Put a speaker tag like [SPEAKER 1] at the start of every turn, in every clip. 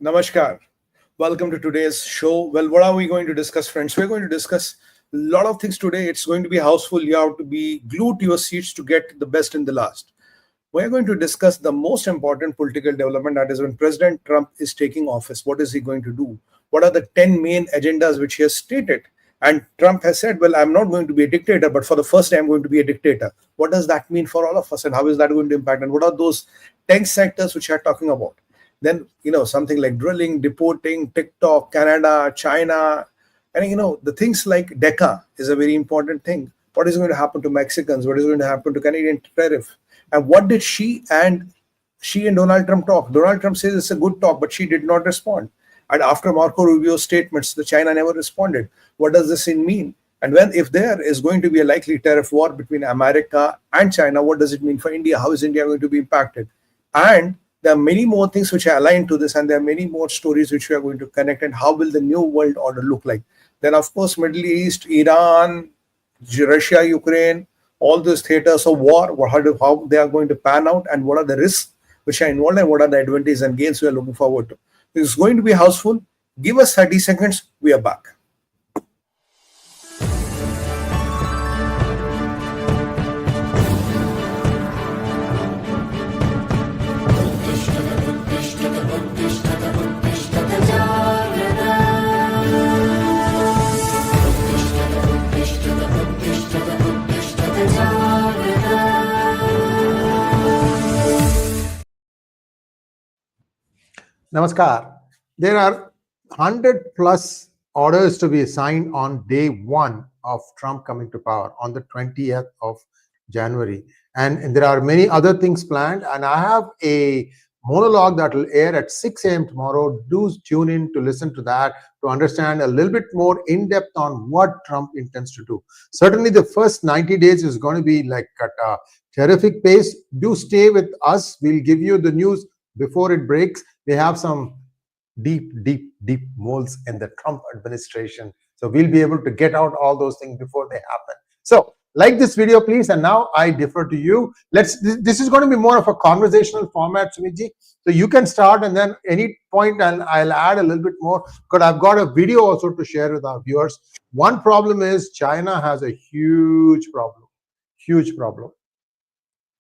[SPEAKER 1] Namaskar. Welcome to today's show. Well, what are we going to discuss, friends? We're going to discuss a lot of things today. It's going to be houseful. You have to be glued to your seats to get the best and the last. We're going to discuss the most important political development, that is when President Trump is taking office. What is he going to do? What are the 10 main agendas which he has stated? And Trump has said, well, I'm not going to be a dictator, but for the first time, I'm going to be a dictator. What does that mean for all of us? And how is that going to impact? And what are those 10 sectors which I'm talking about? Then, something like drilling, deporting, TikTok, Canada, China, and, the things like DECA is a very important thing. What is going to happen to Mexicans? What is going to happen to Canadian tariff? And what did she and Donald Trump talk? Donald Trump says it's a good talk, but she did not respond. And after Marco Rubio's statements, the China never responded. What does this mean? And if there is going to be a likely tariff war between America and China, what does it mean for India? How is India going to be impacted? And there are many more things which are aligned to this, and there are many more stories which we are going to connect. And how will the new world order look like? Then, of course, Middle East, Iran, Russia, Ukraine, all those theaters of war, how they are going to pan out, and what are the risks which are involved, and what are the advantages and gains we are looking forward to. It's going to be houseful. Give us 30 seconds. We are back.
[SPEAKER 2] Namaskar. There are 100 plus orders to be signed on day one of Trump coming to power on the 20th of January. And there are many other things planned. And I have a monologue that will air at 6 a.m. tomorrow. Do tune in to listen to that to understand a little bit more in depth on what Trump intends to do. Certainly the first 90 days is going to be like at a terrific pace. Do stay with us. We'll give you the news before it breaks. They have some deep moles in the Trump administration. So we'll be able to get out all those things before they happen. So like this video, please. And now I defer to you. This is going to be more of a conversational format, Sumit. So you can start, and then any point I'll add a little bit more, because I've got a video also to share with our viewers. One problem is China has a huge problem.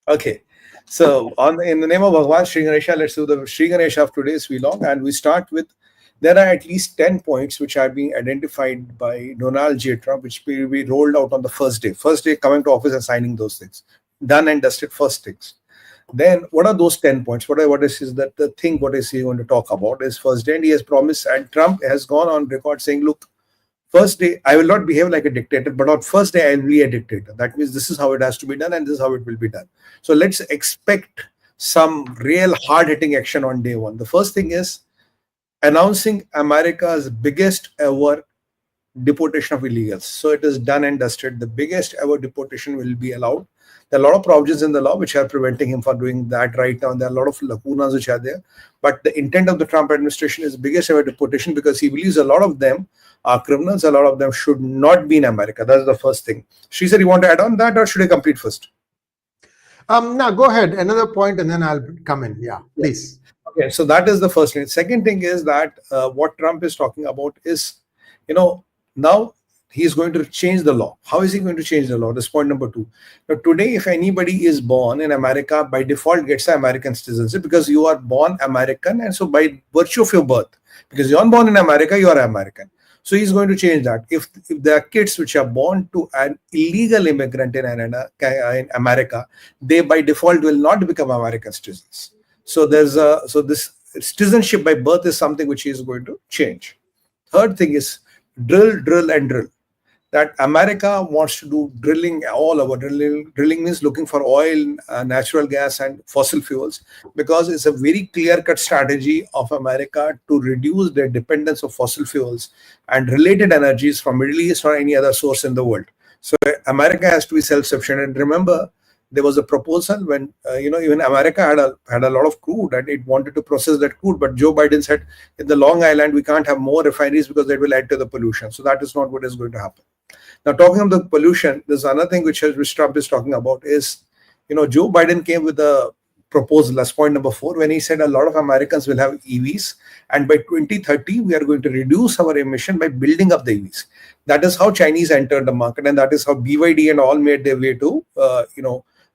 [SPEAKER 1] Okay. So, in the name of Bhagwan Sree Ganesha, let's do the Sree Ganesha of today's vlog, and we start with, there are at least 10 points which are being identified by Donald J. Trump, which will be rolled out on the first day coming to office and signing those things. Done and dusted first things. Then, what are those 10 points? What is he going to talk about is first day, and he has promised, and Trump has gone on record saying, look, first day, I will not behave like a dictator, but on first day, I will be a dictator. That means this is how it has to be done, and this is how it will be done. So let's expect some real hard-hitting action on day one. The first thing is announcing America's biggest ever deportation of illegals. So it is done and dusted. The biggest ever deportation will be allowed. There are a lot of provisions in the law which are preventing him from doing that right now. There are a lot of lacunas which are there. But the intent of the Trump administration is biggest ever deportation, because he believes a lot of them are criminals. A lot of them should not be in America. That's the first thing. She said, you want to add on that, or should I complete first?
[SPEAKER 2] No, go ahead. Another point, and then I'll come in. Yeah, please.
[SPEAKER 1] Okay, so that is the first thing. Second thing is that what Trump is talking about is, now he is going to change the law. How is he going to change the law? That's point number 2. Now, today, if anybody is born in America, by default gets an American citizenship, because you are born American, and so by virtue of your birth, because you are born in America, you are American. So he's going to change that. If there are kids which are born to an illegal immigrant in America, they by default will not become American citizens. So this citizenship by birth is something which he is going to change. Third thing is drill. That America wants to do drilling all over. Drilling means looking for oil, natural gas, and fossil fuels, because it's a very clear-cut strategy of America to reduce their dependence of fossil fuels and related energies from Middle East or any other source in the world. So America has to be self-sufficient. And remember, there was a proposal when even America had a lot of crude, and it wanted to process that crude, but Joe Biden said in the Long Island we can't have more refineries because that will add to the pollution. So that is not what is going to happen. Now, talking of the pollution, there's another thing which Trump is talking about is, Joe Biden came with a proposal as point number 4, when he said a lot of Americans will have EVs, and by 2030 we are going to reduce our emission by building up the EVs. That is how Chinese entered the market, and that is how BYD and all made their way to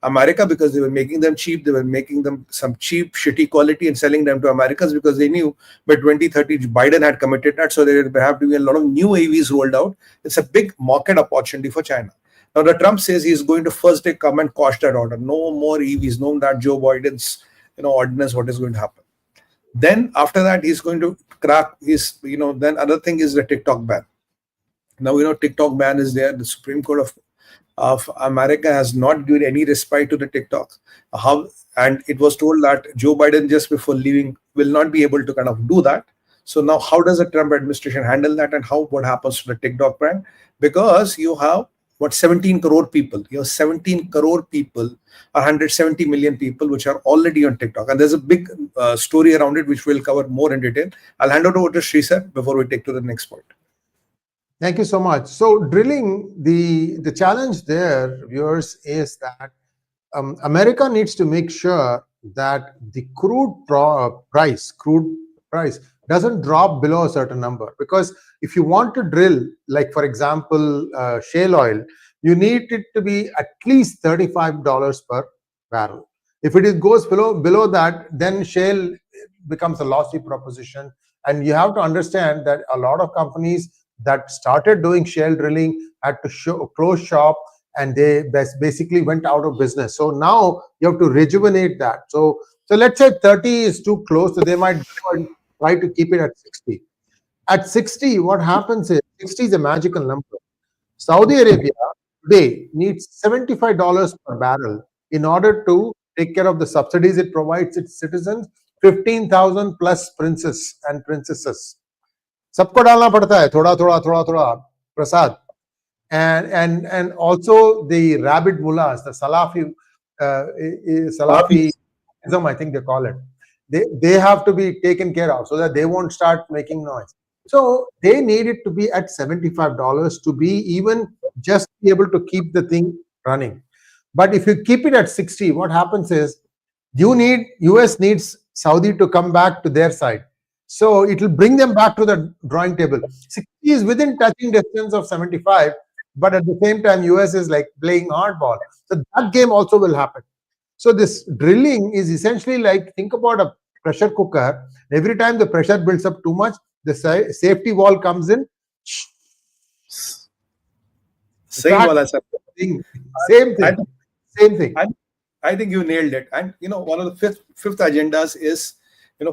[SPEAKER 1] America, because they were making them cheap. They were making them some cheap, shitty quality and selling them to Americans, because they knew by 2030 Biden had committed that, so there will have to be a lot of new EVs rolled out. It's a big market opportunity for China. Now, the Trump says he's going to first day come and quash that order. No more EVs. No, that Joe Biden's ordinance. What is going to happen? Then after that, he's going to crack his. Then other thing is the TikTok ban. Now TikTok ban is there. The Supreme Court of America has not given any respite to the TikTok. And it was told that Joe Biden just before leaving will not be able to kind of do that. So now, how does the Trump administration handle that, and what happens to the TikTok ban? Because you have 17 crore people. You have 17 crore people, 170 million people, which are already on TikTok. And there's a big story around it, which we'll cover more in detail. I'll hand it over to Sree sir before we take to the next point.
[SPEAKER 2] Thank you so much. So drilling, the challenge there, viewers, is that America needs to make sure that the crude price doesn't drop below a certain number. Because if you want to drill, like for example, shale oil, you need it to be at least $35 per barrel. If it goes below that, then shale becomes a lossy proposition. And you have to understand that a lot of companies that started doing shale drilling had to close shop, and they basically went out of business. So now you have to rejuvenate that. So let's say 30 is too close, so they might go and try to keep it at 60. At 60, what happens is 60 is a magical number. Saudi Arabia today needs $75 per barrel in order to take care of the subsidies it provides its citizens, 15,000 plus princes and princesses. सबको डालना पड़ता है थोड़ा prasad, and also the rabid mullahs, the Salafism, I think they call it. They have to be taken care of so that they won't start making noise. So they need it to be at $75 to be even just be able to keep the thing running. But if you keep it at 60, what happens is US needs Saudi to come back to their side. So it will bring them back to the drawing table. 60 is within touching distance of 75, but at the same time, US is like playing hardball. So that game also will happen. So this drilling is essentially like, think about a pressure cooker. Every time the pressure builds up too much, the safety valve comes in.
[SPEAKER 1] Same
[SPEAKER 2] thing.
[SPEAKER 1] I think you nailed it. And one of the fifth agendas is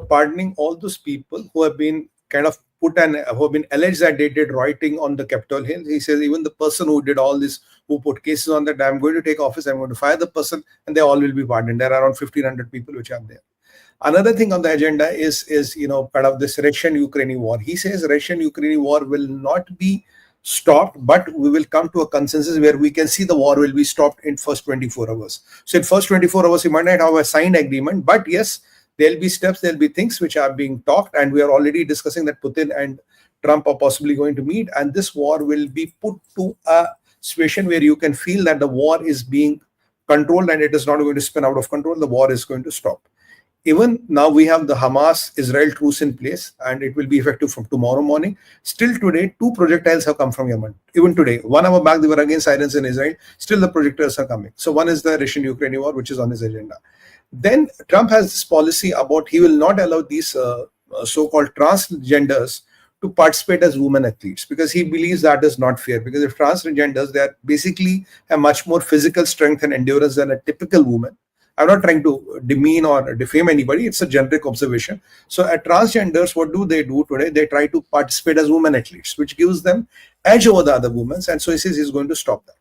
[SPEAKER 1] pardoning all those people who have been kind of who have been alleged that they did rioting on the Capitol Hill. He says even the person who did all this, who put cases on that, I'm going to take office, I'm going to fire the person, and they all will be pardoned. There are around 1,500 people which are there. Another thing on the agenda is part of this Russian-Ukraine war. He says Russian-Ukraine war will not be stopped, but we will come to a consensus where we can see the war will be stopped in first 24 hours. So in first 24 hours, you might not have a signed agreement, but yes, there'll be steps, there'll be things which are being talked, and we are already discussing that Putin and Trump are possibly going to meet, and this war will be put to a situation where you can feel that the war is being controlled and it is not going to spin out of control. The war is going to stop. Even now we have the Hamas-Israel truce in place, and it will be effective from tomorrow morning. Still today, 2 projectiles have come from Yemen. Even today, 1 hour back they were again sirens in Israel. Still the projectiles are coming. So one is the Russian-Ukraine war, which is on his agenda. Then Trump has this policy about he will not allow these so-called transgenders to participate as women athletes, because he believes that is not fair. Because if transgenders, they are basically have much more physical strength and endurance than a typical woman. I'm not trying to demean or defame anybody. It's a generic observation. So at transgenders, what do they do today? They try to participate as women athletes, which gives them edge over the other women. And so he says he's going to stop that.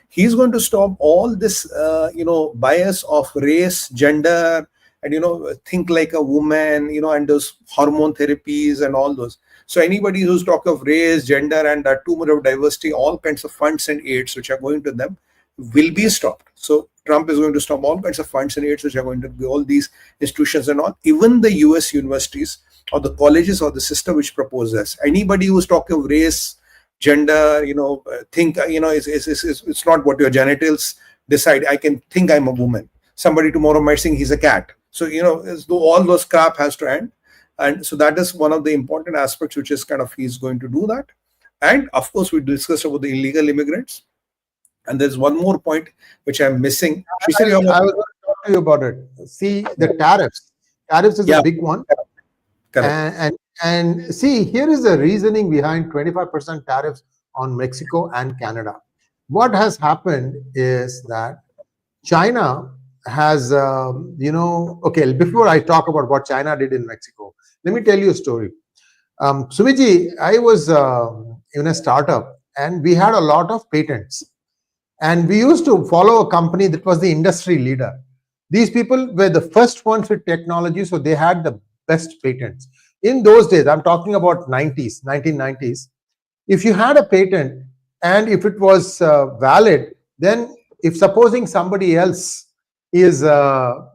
[SPEAKER 1] He's going to stop all this, bias of race, gender, and, think like a woman, and those hormone therapies and all those. So anybody who's talking of race, gender, and too much of diversity, all kinds of funds and aids which are going to them will be stopped. So Trump is going to stop all kinds of funds and aids which are going to be all these institutions and all. Even the US universities or the colleges or the system which propose this. Anybody who's talking of race, gender, it's not what your genitals decide. I can think I'm a woman. Somebody tomorrow might think he's a cat. So, as though all those crap has to end. And so that is one of the important aspects, which is kind of he's going to do that. And of course, we discussed about the illegal immigrants. And there's one more point which I'm missing.
[SPEAKER 2] I was going to talk to you about it. See, the tariffs. Tariffs is a big one.
[SPEAKER 1] Correct.
[SPEAKER 2] And see, here is the reasoning behind 25% tariffs on Mexico and Canada. What has happened is that China has, okay, before I talk about what China did in Mexico, let me tell you a story. 𝗤𝗍𝗍, I was in a startup and we had a lot of patents. And we used to follow a company that was the industry leader. These people were the first ones with technology, so they had the best patents. In those days, I'm talking about 1990s, if you had a patent and if it was valid, then if supposing somebody else is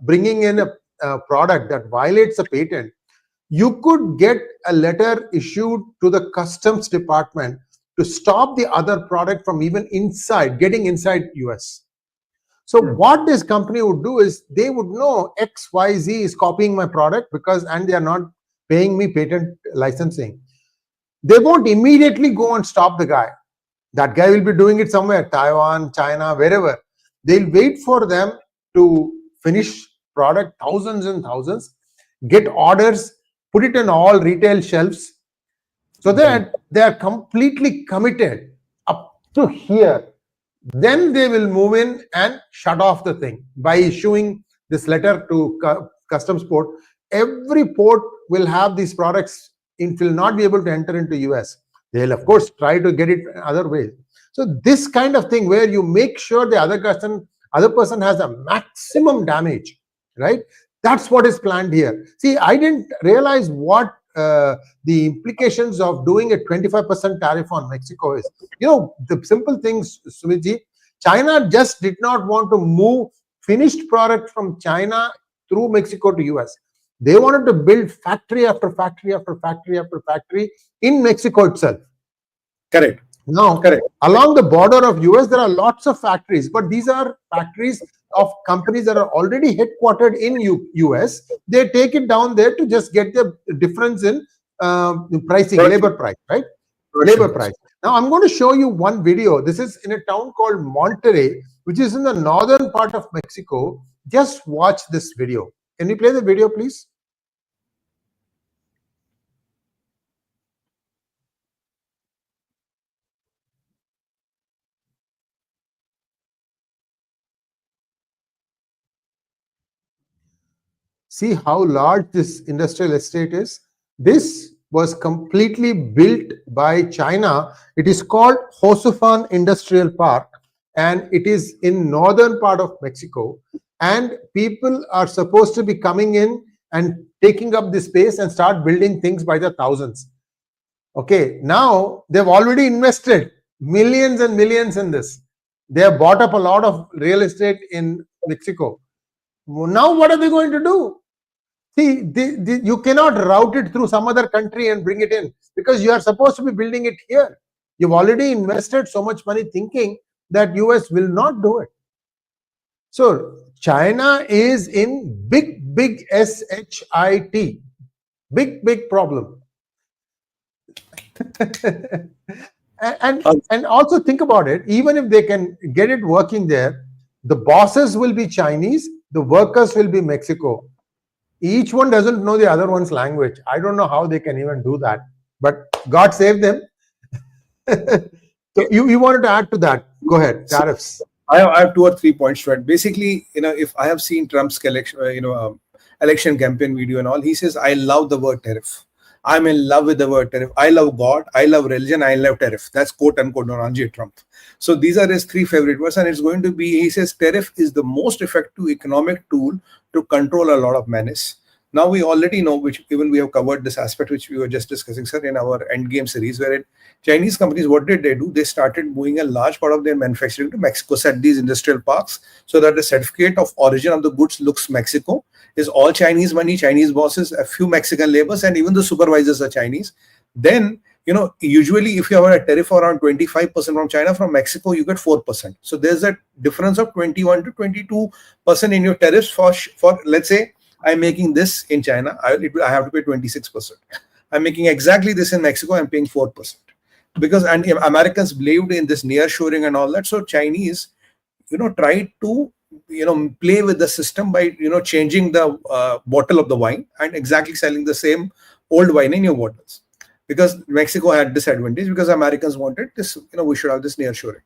[SPEAKER 2] bringing in a product that violates a patent, you could get a letter issued to the customs department to stop the other product from even getting inside US. So what this company would do is they would know XYZ is copying my product and they are not paying me patent licensing. They won't immediately go and stop the guy. That guy will be doing it somewhere, Taiwan, China, wherever. They'll wait for them to finish product, thousands and thousands, get orders, put it on all retail shelves, so that they are completely committed up to here. Then they will move in and shut off the thing by issuing this letter to customs port. Every port will have these products. It will not be able to enter into US. They'll of course try to get it other ways. So this kind of thing where you make sure the other person has a maximum damage, right? That's what is planned here. See, I didn't realize what the implications of doing a 25% tariff on Mexico is. The simple things, 𝗤𝗍𝗍, China just did not want to move finished product from China through Mexico to US. They wanted to build factory after factory after factory after factory in Mexico itself.
[SPEAKER 1] Correct.
[SPEAKER 2] Now, along the border of US, there are lots of factories, but these are factories of companies that are already headquartered in US. They take it down there to just get the difference in pricing, labor price, right? Labor price. Now, I'm going to show you one video. This is in a town called Monterrey, which is in the northern part of Mexico. Just watch this video. Can you play the video, please? See how large this industrial estate is. This was completely built by China. It is called 𝗤𝗎𝗓 Industrial Park, and it is in northern part of Mexico. And people are supposed to be coming in and taking up this space and start building things by the thousands. Okay, now they've already invested millions and millions in this. They have bought up a lot of real estate in Mexico. Now what are they going to do? See, you cannot route it through some other country and bring it in, because you are supposed to be building it here. You've already invested so much money thinking that US will not do it. So China is in big SHIT, big problem. and also think about it. Even if they can get it working there, the bosses will be Chinese, the workers will be Mexico. Each one doesn't know the other one's language. I don't know how they can even do that, but God save them. So you wanted to add to that? Go ahead. Tariffs.
[SPEAKER 1] I have 2 or 3 points to add. Basically, if I have seen Trump's election campaign video and all, he says, I love the word tariff. I'm in love with the word tariff. I love God, I love religion, I love tariff. That's quote unquote Donald J. Trump. So these are his 3 favorite words, and it's going to be, he says, tariff is the most effective economic tool to control a lot of menace. Now we already know, which even we have covered this aspect, which we were just discussing, sir, in our Endgame series, where Chinese companies, what did they do? They started moving a large part of their manufacturing to Mexico, set these industrial parks, so that the certificate of origin of the goods looks Mexico, is all Chinese money, Chinese bosses, a few Mexican laborers, and even the supervisors are Chinese. Then, usually if you have a tariff around 25% from China, from Mexico, you get 4%. So there's a difference of 21 to 22% in your tariffs for let's say, I'm making this in China, I have to pay 26%. I'm making exactly this in Mexico, I'm paying 4%. Because, and Americans believed in this nearshoring and all that. So Chinese, tried to, play with the system by, changing the bottle of the wine and exactly selling the same old wine in new bottles. Because Mexico had this advantage, because Americans wanted this, we should have this nearshoring.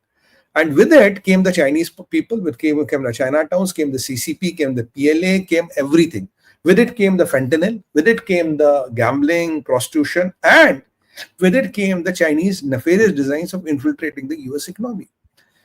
[SPEAKER 1] And with it came the Chinese people, came the Chinatowns, came the CCP, came the PLA, came everything. With it came the fentanyl, with it came the gambling, prostitution, and with it came the Chinese nefarious designs of infiltrating the US economy.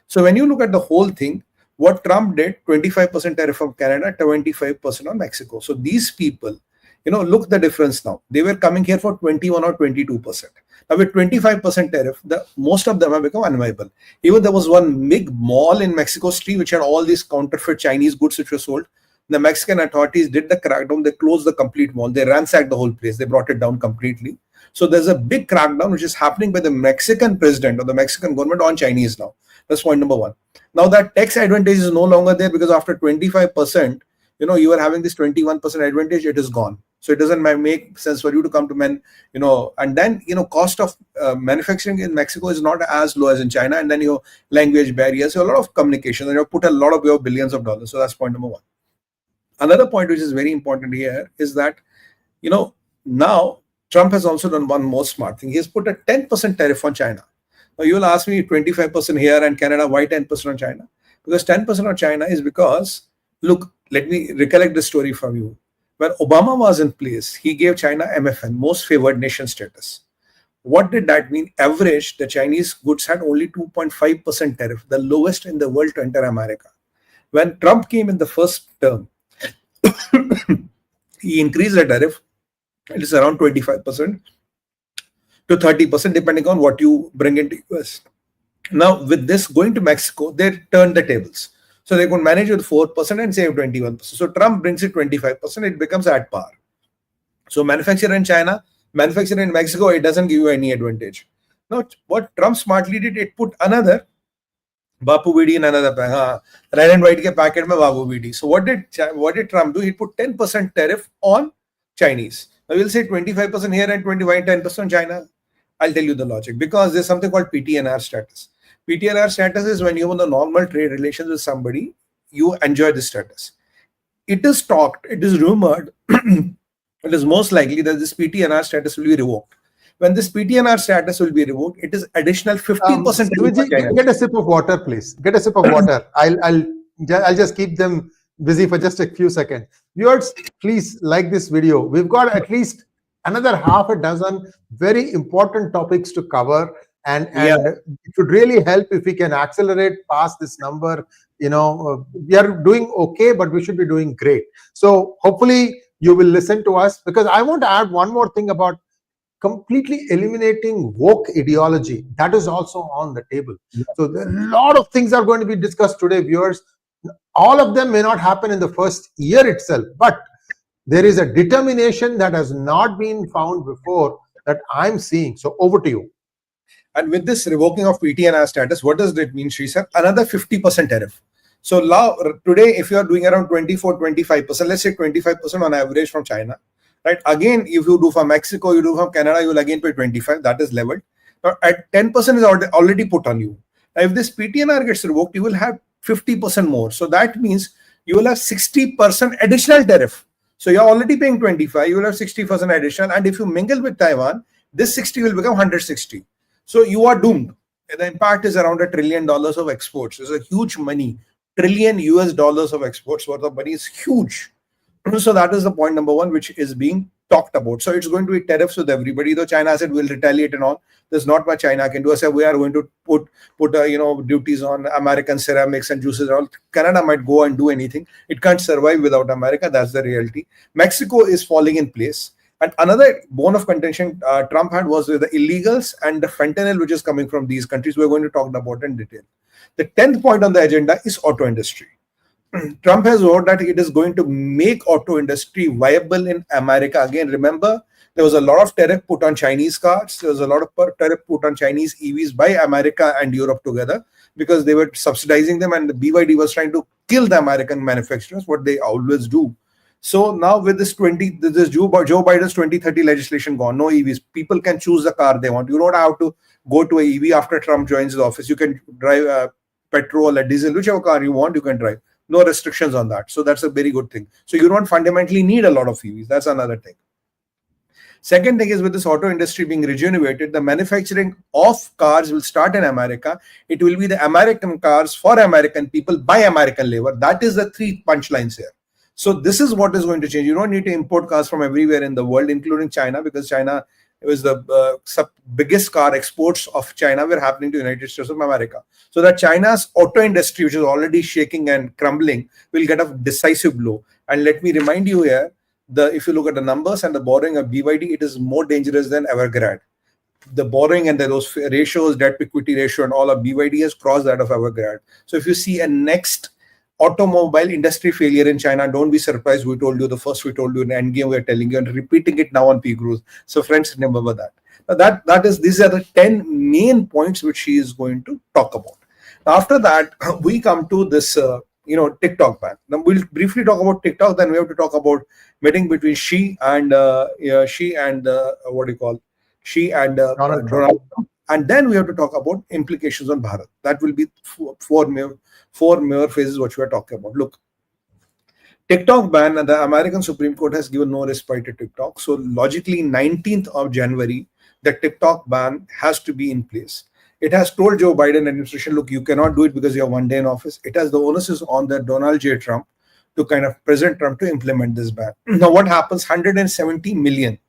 [SPEAKER 1] So when you look at the whole thing, what Trump did, 25% tariff on Canada, 25% on Mexico. So these people, look the difference now. They were coming here for 21 or 22%. Now with 25% tariff, most of them have become unviable. Even there was one big mall in Mexico City which had all these counterfeit Chinese goods which were sold. The Mexican authorities did the crackdown. They closed the complete mall. They ransacked the whole place. They brought it down completely. So there's a big crackdown which is happening by the Mexican president or the Mexican government on Chinese now. That's point number one. Now that tax advantage is no longer there, because after 25%, you are having this 21% advantage. It is gone. So it doesn't make sense for you to come to and then, cost of manufacturing in Mexico is not as low as in China. And then your language barriers, a lot of communication, and you put a lot of your billions of dollars. So that's point number one. Another point which is very important here is that, now Trump has also done one more smart thing. He has put a 10% tariff on China. Now you will ask me 25% here and Canada, why 10% on China? Because 10% on China is because, look, let me recollect the story from you. When Obama was in place, he gave China MFN, most favored nation status. What did that mean? Average, the Chinese goods had only 2.5% tariff, the lowest in the world to enter America. When Trump came in the first term, he increased the tariff. It is around 25% to 30%, depending on what you bring into US. Now, with this going to Mexico, they turned the tables. So they could manage with 4% and save 21%. So Trump brings it 25%, it becomes at par. So manufacture in China, manufacture in Mexico, it doesn't give you any advantage. Now, what Trump smartly did, it put another 𝗤𝗏𝗏 in another red and white ke packet mein 𝗤𝗏𝗏. So what did Trump do? He put 10% tariff on Chinese. Now we'll say 25% here and 10% on China. I'll tell you the logic. Because there's something called PTNR status. PTNR status is when you have the normal trade relations with somebody, you enjoy this status. It is talked, it is rumored, it is most likely that this PTNR status will be revoked. When this PTNR status will be revoked, it is additional 50%.
[SPEAKER 2] Get a sip of water, please. Get a sip of water. I'll just keep them busy for just a few seconds. Viewers, please like this video. We've got at least another half a dozen very important topics to cover. And it would really help if we can accelerate past this number. We are doing okay, but we should be doing great. So hopefully you will listen to us, because I want to add one more thing about completely eliminating woke ideology. That is also on the table. So there are a lot of things are going to be discussed today, viewers. All of them may not happen in the first year itself, but there is a determination that has not been found before that I'm seeing. So over to you.
[SPEAKER 1] And with this revoking of PTNR status, what does that mean, Sree sir? Another 50% tariff. So now, today, if you are doing around 25%, let's say 25% on average from China, right? Again, if you do from Mexico, you do from Canada, you will again pay 25. That is leveled. Now, at 10% is already put on you. Now, if this PTNR gets revoked, you will have 50% more. So that means you will have 60% additional tariff. So you're already paying 25. You will have 60% additional. And if you mingle with Taiwan, this 60 will become 160. So you are doomed. The impact is around $1 trillion of exports. It's a huge money. Trillion US dollars of exports worth of money is huge. So that is the point number one, which is being talked about. So it's going to be tariffs with everybody. Though China said we'll retaliate and all, there's not much China can do. I said we are going to put duties on American ceramics and juices and all. Canada might go and do anything. It can't survive without America. That's the reality. Mexico is falling in place. And another bone of contention Trump had was with the illegals and the fentanyl which is coming from these countries. We're going to talk about in detail. The 10th point on the agenda is auto industry. Trump has vowed that it is going to make auto industry viable in America. Again, remember, there was a lot of tariff put on Chinese cars. There was a lot of tariff put on Chinese EVs by America and Europe together because they were subsidizing them, and the BYD was trying to kill the American manufacturers, what they always do. So now with this Joe Biden's 2030 legislation gone, no EVs. People can choose the car they want. You don't have to go to a EV after Trump joins the office. You can drive petrol or diesel, whichever car you want, you can drive. No restrictions on that. So that's a very good thing. So you don't fundamentally need a lot of EVs. That's another thing. Second thing is, with this auto industry being rejuvenated, the manufacturing of cars will start in America. It will be the American cars for American people by American labor. That is the three punchlines here. So this is what is going to change. You don't need to import cars from everywhere in the world, including China, because China was the biggest car exports of China were happening to United States of America. So that China's auto industry, which is already shaking and crumbling, will get a decisive blow. And let me remind you here, if you look at the numbers and the borrowing of BYD, it is more dangerous than Evergrande. The borrowing and those ratios, debt equity ratio and all of BYD has crossed that of Evergrande. So if you see a next automobile industry failure in China, don't be surprised. We told you the first, we told you in Endgame, we are telling you and repeating it now on PGurus. So friends, remember that. Now these are the 10 main points which she is going to talk about. Now, after that, we come to this TikTok ban. Now we'll briefly talk about TikTok, then we have to talk about meeting between she and Donald Trump. And then we have to talk about implications on Bharat. That will be four major phases which we are talking about. Look, TikTok ban, and the American Supreme Court has given no respite to TikTok. So logically, 19th of January, the TikTok ban has to be in place. It has told Joe Biden administration, look, you cannot do it because you have 1 day in office. It has the onus is on the Donald J. Trump to kind of President Trump to implement this ban. Now, what happens? 170 million,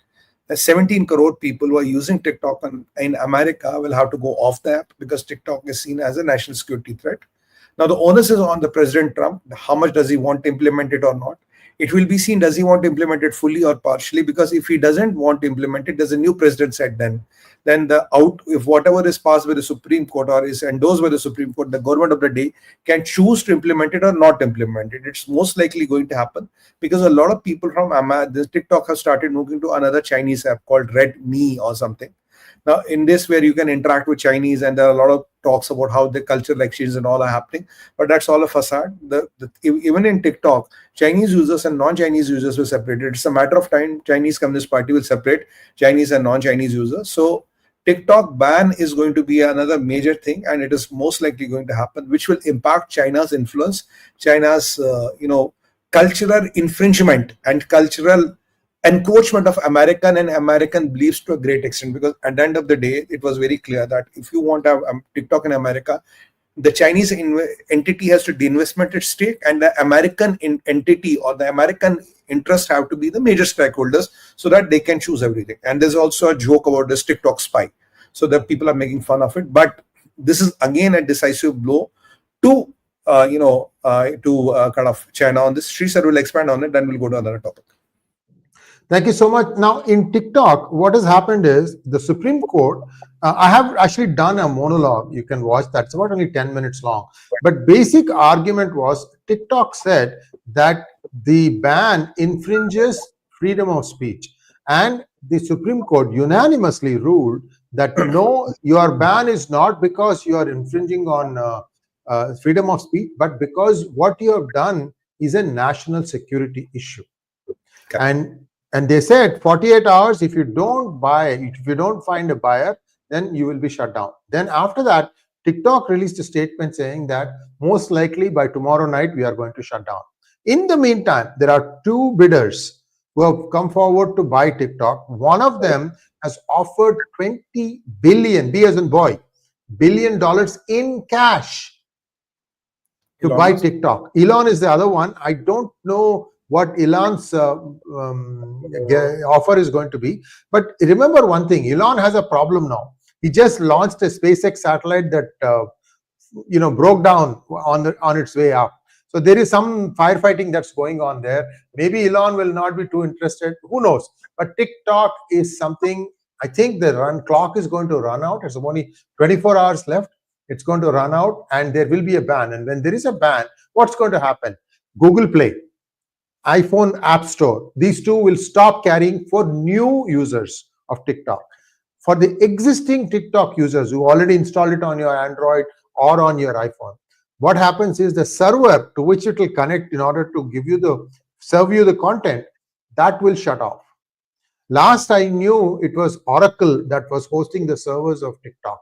[SPEAKER 1] 17 crore people who are using TikTok in America will have to go off the app because TikTok is seen as a national security threat. Now, the onus is on the President Trump. How much does he want to implement it or not? It will be seen, does he want to implement it fully or partially? Because if he doesn't want to implement it, there's a new president said then if whatever is passed by the Supreme Court or is endorsed by the Supreme Court, the government of the day can choose to implement it or not implement it. It's most likely going to happen because a lot of people from the TikTok have started moving to another Chinese app called Redmi or something. Now, in this, where you can interact with Chinese, and there are a lot of talks about how the cultural exchanges and all are happening, but that's all a facade. Even in TikTok, Chinese users and non-Chinese users will separate. It's a matter of time. Chinese Communist Party will separate Chinese and non-Chinese users. So TikTok ban is going to be another major thing, and it is most likely going to happen, which will impact China's influence, China's cultural infringement and cultural encroachment of American beliefs to a great extent. Because at the end of the day, it was very clear that if you want to have TikTok in America, the Chinese entity has to de-investment its stake, and the American entity or the American interests have to be the major stakeholders so that they can choose everything. And there's also a joke about this TikTok spy, so that people are making fun of it. But this is again a decisive blow to kind of China on this. Sree sir will expand on it, then we'll go to another topic.
[SPEAKER 2] Thank you so much. Now, in TikTok, what has happened is the Supreme Court, I have actually done a monologue. You can watch that. It's about only 10 minutes long. But basic argument was TikTok said that the ban infringes freedom of speech. And the Supreme Court unanimously ruled that no, your ban is not because you are infringing on freedom of speech, but because what you have done is a national security issue. Okay. And they said 48 hours, if you don't find a buyer, then you will be shut down. Then after that, TikTok released a statement saying that most likely by tomorrow night, we are going to shut down. In the meantime, there are 2 bidders who have come forward to buy TikTok. One of them has offered $20 billion, B as in boy, $1 billion in cash to buy TikTok. Elon is the other one. I don't know what Elon's offer is going to be. But remember one thing, Elon has a problem now. He just launched a SpaceX satellite that broke down on its way up. So there is some firefighting that's going on there. Maybe Elon will not be too interested. Who knows? But TikTok is something, I think the clock is going to run out. There's only 24 hours left. It's going to run out and there will be a ban. And when there is a ban, what's going to happen? Google Play, iPhone App Store, these 2 will stop carrying for new users of TikTok. For the existing TikTok users who already installed it on your Android or on your iPhone, what happens is the server to which it will connect in order to give you the serve you the content, that will shut off. Last I knew, it was Oracle that was hosting the servers of TikTok.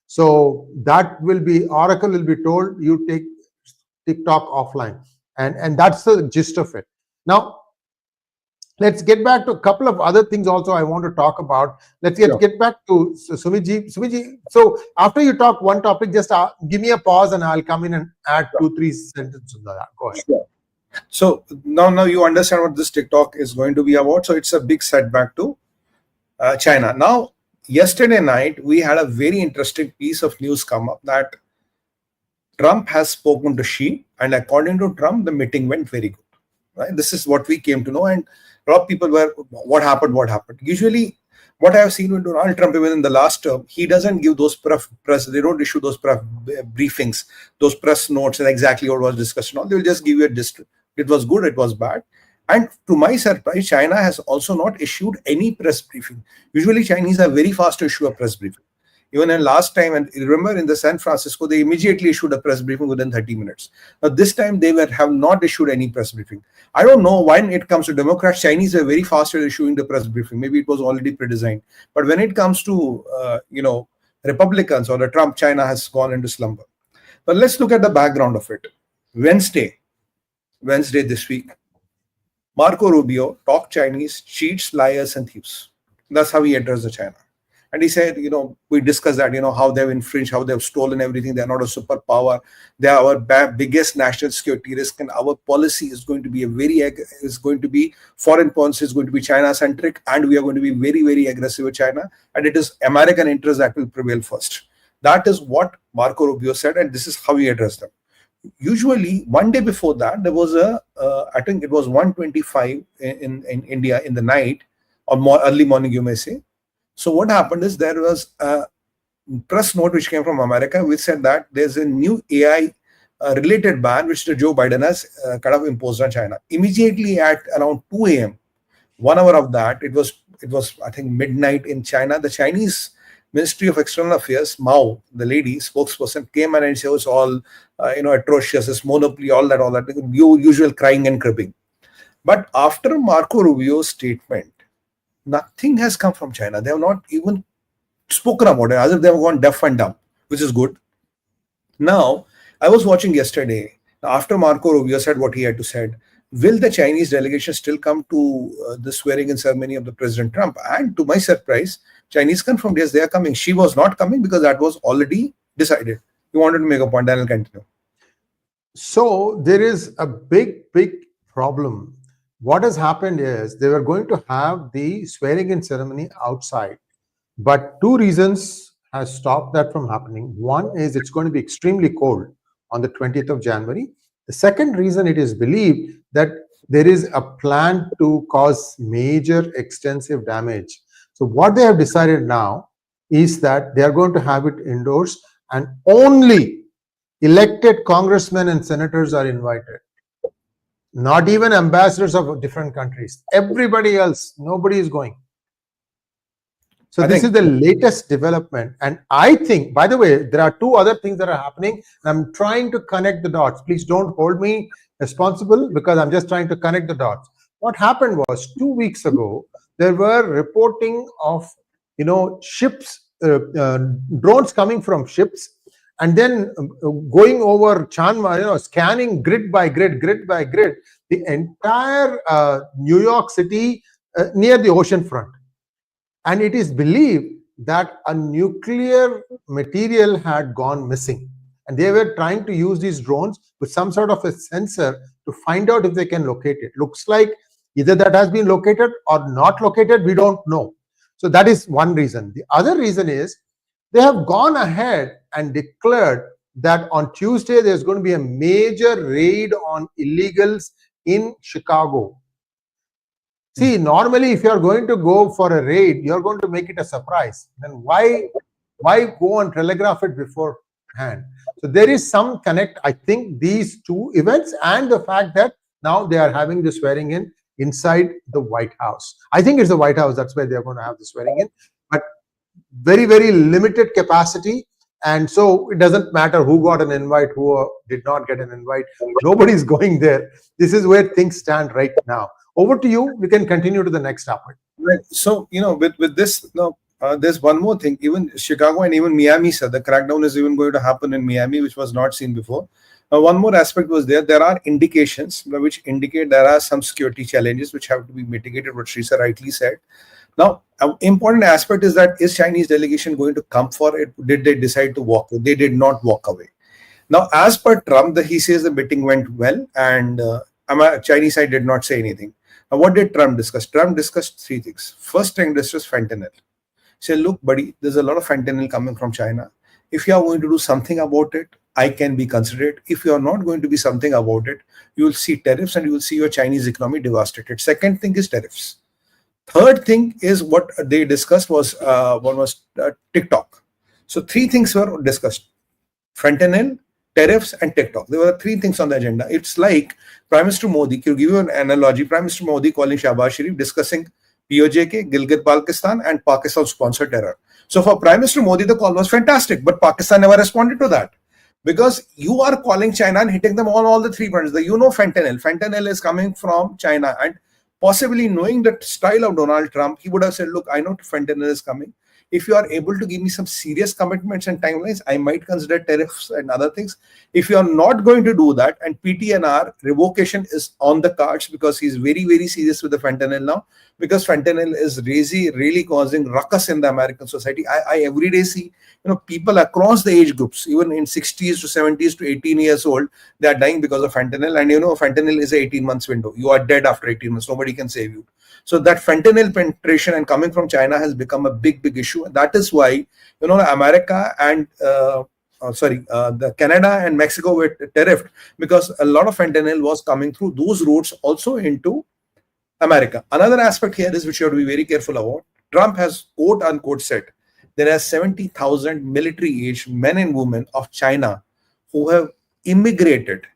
[SPEAKER 2] So that will be, Oracle will be told, you take TikTok offline. And that's the gist of it. Now, let's get back to a couple of other things also I want to talk about. Let's get back to Suliji. Suliji, so after you talk one topic, just give me a pause and I'll come in and add 2-3 sentences on that. Go ahead.
[SPEAKER 1] Sure. So now you understand what this TikTok is going to be about. So it's a big setback to China. Now, yesterday night, we had a very interesting piece of news come up that Trump has spoken to Xi, and according to Trump, the meeting went very good. Right? This is what we came to know, and a lot of people were, what happened? Usually, what I have seen with Donald Trump, even in the last term, he doesn't give those press, they don't issue those briefings, those press notes, and exactly what was discussed. They will just give you a gist. It was good, it was bad. And to my surprise, China has also not issued any press briefing. Usually, Chinese are very fast to issue a press briefing. Even in last time, and remember in the San Francisco, they immediately issued a press briefing within 30 minutes. Now, this time they have not issued any press briefing. I don't know, when it comes to Democrats, Chinese are very fast at issuing the press briefing. Maybe it was already pre-designed. But when it comes to, Republicans or the Trump, China has gone into slumber. But let's look at the background of it. Wednesday this week, Marco Rubio talked Chinese, cheats, liars, and thieves. That's how he addressed the China. And he said, we discussed that, how they've infringed, how they've stolen everything. They're not a superpower. They are our biggest national security risk. And our policy is going to be foreign policy is going to be China-centric. And we are going to be very, very aggressive with China. And it is American interest that will prevail first. That is what Marco Rubio said. And this is how he addressed them. Usually, one day before that, there was I think it was 1:25 in India in the night, or early morning, you may say. So what happened is there was a press note which came from America which said that there's a new AI related ban which Joe Biden has kind of imposed on China. Immediately at around 2 a.m., 1 hour of that, it was I think midnight in China. The Chinese Ministry of External Affairs, Mao, the lady spokesperson, came and said it's all atrocious, it's monopoly, all that, usual crying and cribbing. But after Marco Rubio's statement, nothing has come from China. They have not even spoken about it, as if they have gone deaf and dumb, which is good. Now, I was watching yesterday, after Marco Rubio said what he had to say, will the Chinese delegation still come to the swearing-in ceremony of the President Trump? And to my surprise, Chinese confirmed, yes, they are coming. She was not coming because that was already decided. You wanted to make a point, and I'll continue.
[SPEAKER 2] So there is a big problem. What has happened is they were going to have the swearing-in ceremony outside, but 2 reasons has stopped that from happening. One is it's going to be extremely cold on the 20th of January. The second reason, it is believed that there is a plan to cause major extensive damage. So what they have decided now is that they are going to have it indoors, and only elected congressmen and senators are invited. Not even ambassadors of different countries. Everybody else, nobody is going. So this is the latest development. And I think, by the way, there are 2 other things that are happening. I'm trying to connect the dots. Please don't hold me responsible, because I'm just trying to connect the dots. What happened was 2 weeks ago, there were reporting of, ships, drones coming from ships, and then going over Chanma, scanning grid by grid, the entire New York City near the ocean front. And it is believed that a nuclear material had gone missing. And they were trying to use these drones with some sort of a sensor to find out if they can locate it. Looks like either that has been located or not located, we don't know. So that is one reason. The other reason is they have gone ahead and declared that on Tuesday there's going to be a major raid on illegals in Chicago. See, normally if you're going to go for a raid, you're going to make it a surprise. Then why go and telegraph it beforehand? So there is some connect. I think these 2 events and the fact that now they are having the swearing in inside the White House. I think it's the White House. That's where they're going to have the swearing in. But very, very limited capacity. And so it doesn't matter who got an invite, who did not get an invite. Nobody's going there. This is where things stand right now. Over to you. We can continue to the next topic.
[SPEAKER 1] Right. So, with this, there's one more thing. Even Chicago and even Miami said the crackdown is even going to happen in Miami, which was not seen before. One more aspect was there. There are indications which indicate there are some security challenges which have to be mitigated, what Sree rightly said. Now, an important aspect is that is Chinese delegation going to come for it? Did they decide to walk away? They did not walk away. Now, as per Trump, he says the meeting went well, and Chinese side did not say anything. Now, what did Trump discuss? Trump discussed three things. First thing, this was fentanyl. He said, look, buddy, there's a lot of fentanyl coming from China. If you are going to do something about it, I can be considerate. If you are not going to be something about it, you will see tariffs and you will see your Chinese economy devastated. Second thing is tariffs. Third thing is what they discussed was one was TikTok. So three things were discussed: fentanyl, tariffs, and TikTok. There were three things on the agenda. It's like Prime Minister Modi, to give you an analogy, Prime Minister Modi calling Shahbaz Sharif, discussing POJK, 𝗥𝗘𝗙𝗪𝗏 and Pakistan-sponsored terror. So for Prime Minister Modi, the call was fantastic, but Pakistan never responded to that. Because you are calling China and hitting them on all the 3 fronts. Fentanyl. Fentanyl is coming from China, and possibly knowing the style of Donald Trump, he would have said, look, I know fentanyl is coming. If you are able to give me some serious commitments and timelines, I might consider tariffs and other things. If you are not going to do that, and PTNR revocation is on the cards, because he's very, very serious with the fentanyl now, because fentanyl is really causing ruckus in the American society. I every day see, people across the age groups, even in 60s to 70s to 18 years old, they are dying because of fentanyl. And fentanyl is an 18 months window. You are dead after 18 months. Nobody can save you. So that fentanyl penetration and coming from China has become a big issue. And that is why, America and the Canada and Mexico were tariffed, because a lot of fentanyl was coming through those routes also into America. Another aspect here is which you have to be very careful about. Trump has quote unquote said there are 70,000 military-aged men and women of China who have immigrated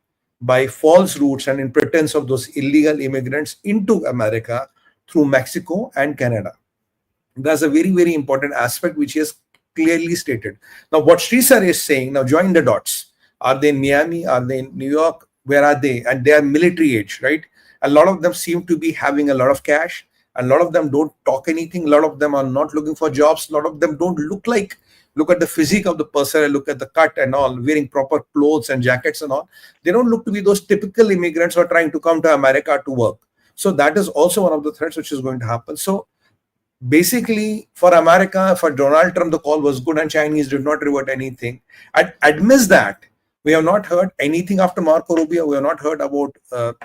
[SPEAKER 1] by false routes and in pretense of those illegal immigrants into America through Mexico and Canada. That's a very, very important aspect which is clearly stated. Now, what Sree is saying, now join the dots. Are they in Miami? Are they in New York? Where are they? And they are military age, right? A lot of them seem to be having a lot of cash. A lot of them don't talk anything. A lot of them are not looking for jobs. A lot of them don't look at the physique of the person, look at the cut and all, wearing proper clothes and jackets and all. They don't look to be those typical immigrants who are trying to come to America to work. So that is also one of the threats which is going to happen. So basically, for America, for Donald Trump, the call was good and Chinese did not revert anything. I admit that. We have not heard anything after Marco Rubio. We have not heard about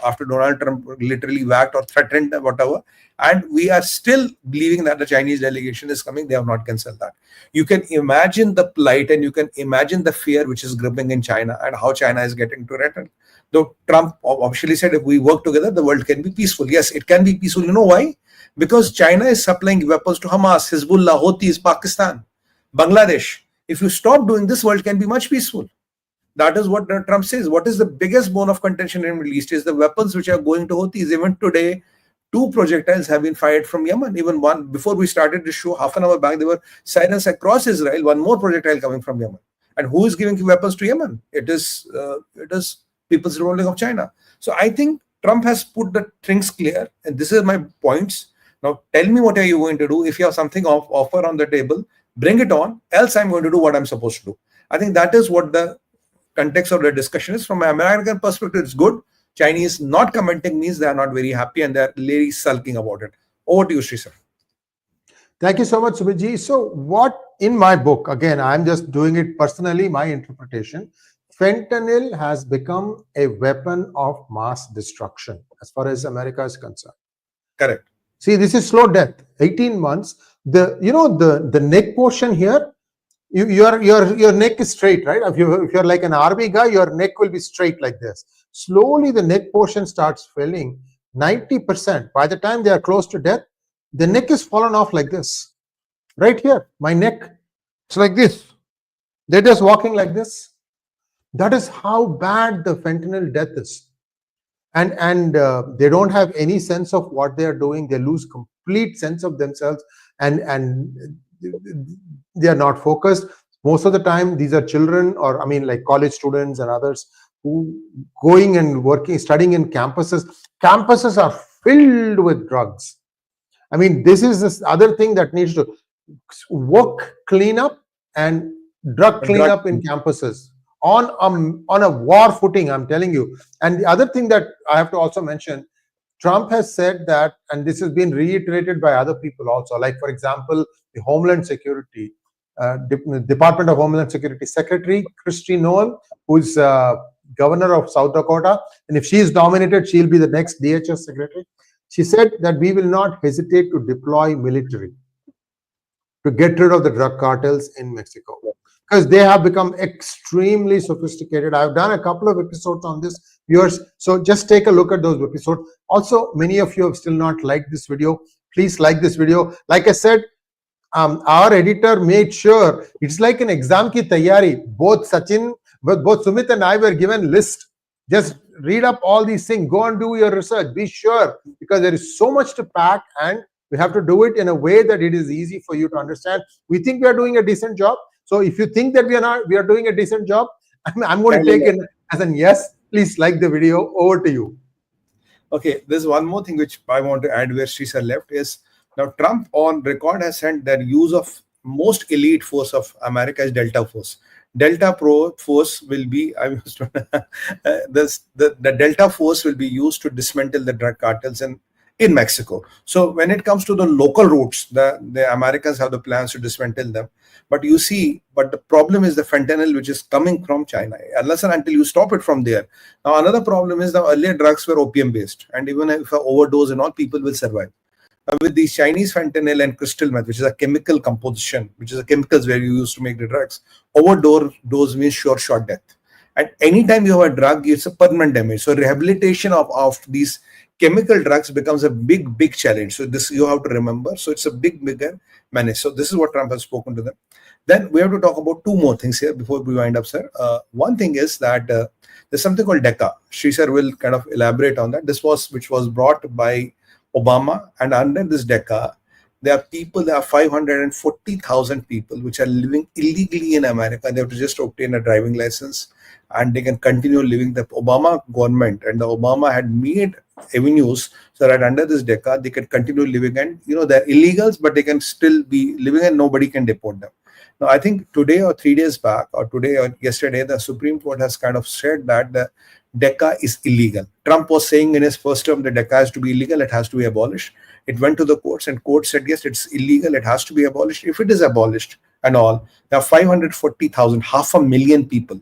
[SPEAKER 1] after Donald Trump literally whacked or threatened whatever. And we are still believing that the Chinese delegation is coming. They have not cancelled that. You can imagine the plight and you can imagine the fear which is gripping in China and how China is getting threatened. Though Trump officially said if we work together, the world can be peaceful. Yes, it can be peaceful. You know why? Because China is supplying weapons to Hamas, Hezbollah, Houthis, Pakistan, Bangladesh. If you stop doing this, world can be much peaceful. That is what Trump says. What is the biggest bone of contention in the Middle East is the weapons which are going to Houthis. Even today, 2 projectiles have been fired from Yemen. Even one, before we started the show, half an hour back, there were sirens across Israel. One more projectile coming from Yemen. And who is giving weapons to Yemen? It is People's Republic of China. So I think Trump has put the things clear. And this is my points. Now tell me what are you going to do. If you have something offer on the table, bring it on. Else I'm going to do what I'm supposed to do. I think that is what the context of the discussion is. From an American perspective, it's good. Chinese not commenting means they are not very happy and they're really sulking about it. Over to you, Sree sir.
[SPEAKER 2] Thank you so much, 𝗤𝗍. So what in my book, again, I'm just doing it personally, my interpretation, fentanyl has become a weapon of mass destruction as far as America is concerned.
[SPEAKER 1] Correct.
[SPEAKER 2] See, this is slow death. 18 months. The neck portion here, your neck is straight, right? If you're like an army guy, your neck will be straight like this. Slowly, the neck portion starts filling. 90%. By the time they are close to death, the neck is fallen off like this. Right here, my neck. It's like this. They're just walking like this. That is how bad the fentanyl death is. And they don't have any sense of what they are doing. They lose complete sense of themselves and they are not focused. Most of the time, these are children, or I mean, like college students and others who going and working, studying in campuses. Campuses are filled with drugs. I mean, this is this other thing that needs to work cleanup and drug cleanup in campuses on a war footing, I'm telling you. And the other thing that I have to also mention, Trump has said that, and this has been reiterated by other people also, like, for example, the Homeland Security, Department of Homeland Security Secretary Kristi Noem, who's governor of South Dakota, and if she is nominated, she'll be the next DHS secretary. She said that we will not hesitate to deploy military to get rid of the drug cartels in Mexico, because they have become extremely sophisticated. I've done a couple of episodes on this, viewers, so just take a look at those episodes. Also, many of you have still not liked this video. Please like this video. Like I said, our editor made sure it's like an exam ki taiyari. Both Sumit and I were given list. Just read up all these things. Go and do your research. Be sure, because there is so much to pack, and we have to do it in a way that it is easy for you to understand. We think we are doing a decent job. So if you think that we are doing a decent job, I'm going to take it as an yes. Please like the video. Over to you.
[SPEAKER 1] Okay, there's one more thing which I want to add where Sree left is, now Trump on record has said that use of most elite force of America is Delta Force. Delta Force will be, the Delta Force will be used to dismantle the drug cartels in Mexico. So when it comes to the local routes, the Americans have the plans to dismantle them. But you see, but the problem is the fentanyl, which is coming from China, unless and until you stop it from there. Now, another problem is the earlier drugs were opium based, and even if an overdose and all, people will survive. With these Chinese fentanyl and crystal meth, which is a chemical composition, which is the chemicals where you use to make the drugs, overdose means sure shot death. And anytime you have a drug, it's a permanent damage. So rehabilitation of these chemical drugs becomes a big challenge. So this you have to remember. So it's a bigger menace. So this is what Trump has spoken to them. Then we have to talk about two more things here before we wind up, sir. One thing is that there's something called DECA. Sree will kind of elaborate on that. Which was brought by Obama, and under this DECA, there are 540,000 people which are living illegally in America. They have to just obtain a driving license, and they can continue living. The Obama government and the Obama had made avenues so that under this DECA they can continue living, and they're illegals, but they can still be living and nobody can deport them. Now, I think today or 3 days back, or today or yesterday, the Supreme Court has kind of said that the DECA is illegal. Trump was saying in his first term that DECA has to be illegal, it has to be abolished. It went to the courts, and courts said, yes, it's illegal, it has to be abolished. If it is abolished and all, there are 540,000, 500,000 people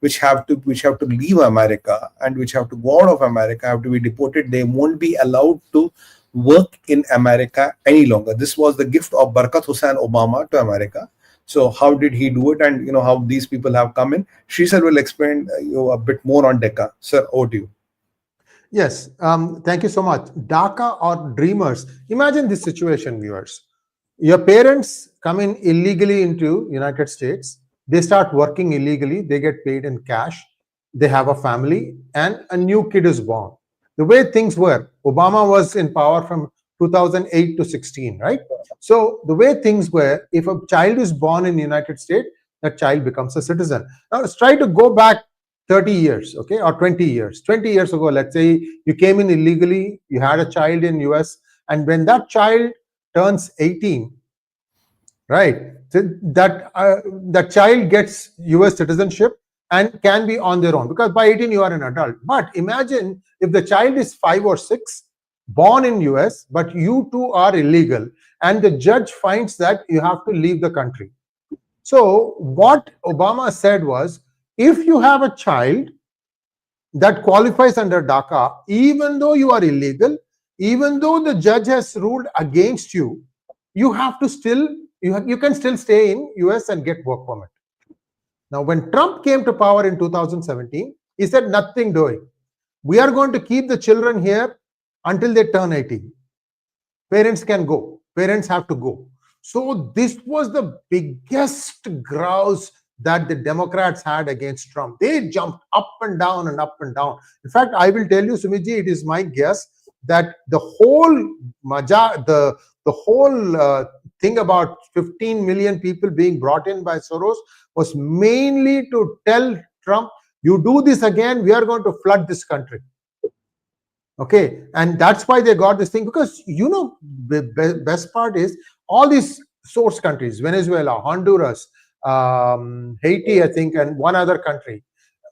[SPEAKER 1] which have to leave America and which have to go out of America, have to be deported. They won't be allowed to work in America any longer. This was the gift of Barack Hussain Obama to America. So how did he do it, and how these people have come in? Sree will explain you a bit more on DECA. Sir, over to you.
[SPEAKER 2] Yes, thank you so much. DACA or Dreamers. Imagine this situation, viewers. Your parents come in illegally into United States. They start working illegally. They get paid in cash. They have a family, and a new kid is born. The way things were, Obama was in power from 2008 to 16, right? So the way things were, if a child is born in the United States, that child becomes a citizen. Now let's try to go back 30 years, okay, or 20 years. 20 years ago, let's say you came in illegally, you had a child in US, and when that child turns 18, right, so that child gets US citizenship and can be on their own, because by 18 you are an adult. But imagine if the child is 5 or 6, born in US, but you too are illegal, and the judge finds that you have to leave the country. So what Obama said was, if you have a child that qualifies under DACA, even though you are illegal, even though the judge has ruled against you, you have to still, you can still stay in US and get work permit. Now, when Trump came to power in 2017, he said nothing doing. We are going to keep the children here until they turn 18. Parents can go. Parents have to go. So this was the biggest grouse that the Democrats had against Trump. They jumped up and down and up and down. In fact, I will tell you, Sumitji, it is my guess that the whole thing about 15 million people being brought in by Soros was mainly to tell Trump, you do this again, we are going to flood this country. Okay, and that's why they got this thing, because the best part is all these source countries, Venezuela, Honduras, Haiti, I think, and one other country.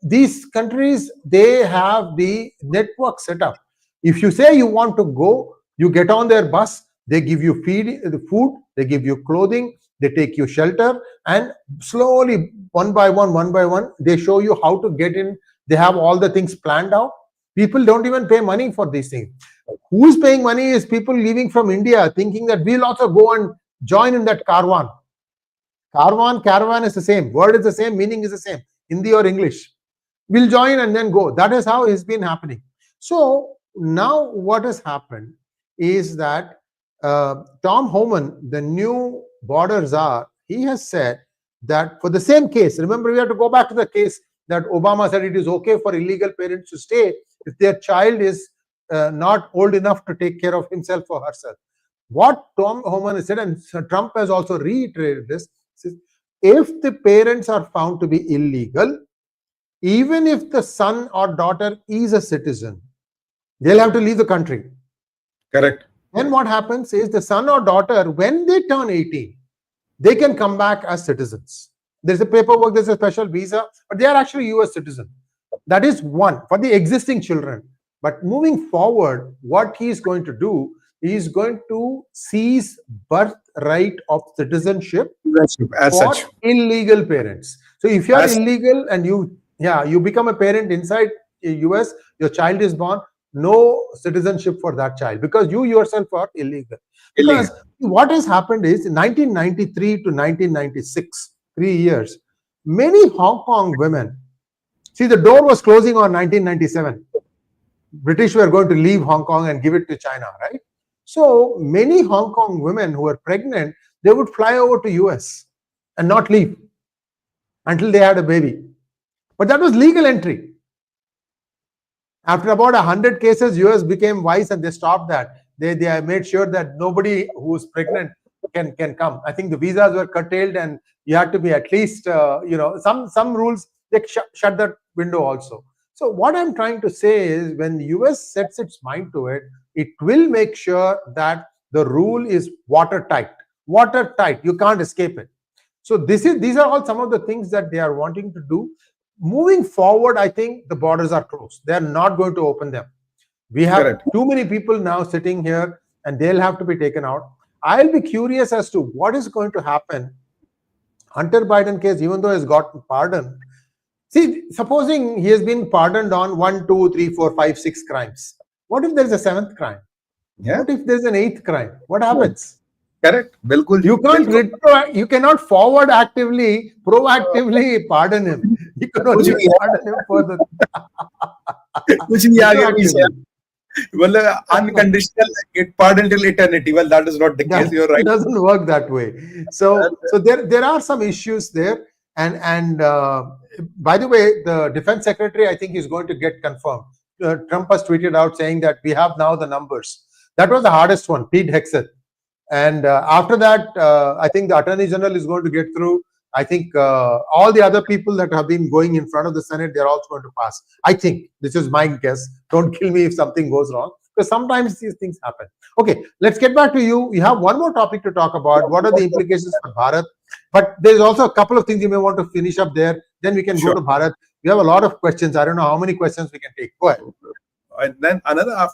[SPEAKER 2] These countries, they have the network set up. If you say you want to go, you get on their bus, they give you food, they give you clothing, they take you shelter, and slowly, one by one, they show you how to get in. They have all the things planned out. People don't even pay money for these things. Who is paying money is people leaving from India, thinking that we'll also go and join in that caravan. Caravan is the same. Word is the same, meaning is the same. Hindi or English. We'll join and then go. That is how it's been happening. So now what has happened is that Tom Homan, the new border czar, he has said that for the same case, remember we have to go back to the case that Obama said it is okay for illegal parents to stay if their child is not old enough to take care of himself or herself. What Tom Homan has said, and Trump has also reiterated this, is if the parents are found to be illegal, even if the son or daughter is a citizen, they'll have to leave the country.
[SPEAKER 1] Correct.
[SPEAKER 2] Then what happens is the son or daughter, when they turn 18, they can come back as citizens. There's a paperwork, there's a special visa, but they are actually US citizens. That is one for the existing children. But moving forward, what he is going to do, he is going to seize birthright of citizenship
[SPEAKER 1] as
[SPEAKER 2] for
[SPEAKER 1] such
[SPEAKER 2] illegal parents. So if you are illegal and you become a parent inside US, your child is born, no citizenship for that child because you yourself are illegal. Because what has happened is in 1993 to 1996, 3 years, many Hong Kong women, see, the door was closing on 1997. British were going to leave Hong Kong and give it to China, right? So many Hong Kong women who were pregnant, they would fly over to US and not leave until they had a baby. But that was legal entry. After about 100 cases, US became wise and they stopped that. They made sure that nobody who is pregnant can come. I think the visas were curtailed and you had to be at least, some rules, they shut that window also. So what I'm trying to say is when the US sets its mind to it, it will make sure that the rule is watertight. Watertight, you can't escape it. So these are all some of the things that they are wanting to do. Moving forward, I think the borders are closed. They are not going to open them. We have too many people now sitting here and they'll have to be taken out. I'll be curious as to what is going to happen. Hunter Biden case, even though he's gotten pardoned, see, supposing he has been pardoned on 1, 2, 3, 4, 5, 6 crimes. What if there's a 7th crime?
[SPEAKER 1] Yeah.
[SPEAKER 2] What if there's an 8th crime? What happens?
[SPEAKER 1] Correct.
[SPEAKER 2] You can't you cannot proactively pardon him. You cannot pardon him for the
[SPEAKER 1] unconditional pardon till eternity. Well, that is not the case. You're right.
[SPEAKER 2] It doesn't work that way. So there are some issues there. And by the way, the defense secretary, I think, is going to get confirmed. Trump has tweeted out saying that we have now the numbers. That was the hardest one, Pete Hegseth. And after that, I think the Attorney General is going to get through. I think all the other people that have been going in front of the Senate, they're also going to pass. I think, this is my guess. Don't kill me if something goes wrong, because sometimes these things happen. Okay, let's get back to you. We have one more topic to talk about. What are the implications for Bharat? But there's also a couple of things you may want to finish up there. Then we can go to Bharat. We have a lot of questions. I don't know how many questions we can take. Go ahead.
[SPEAKER 1] And then another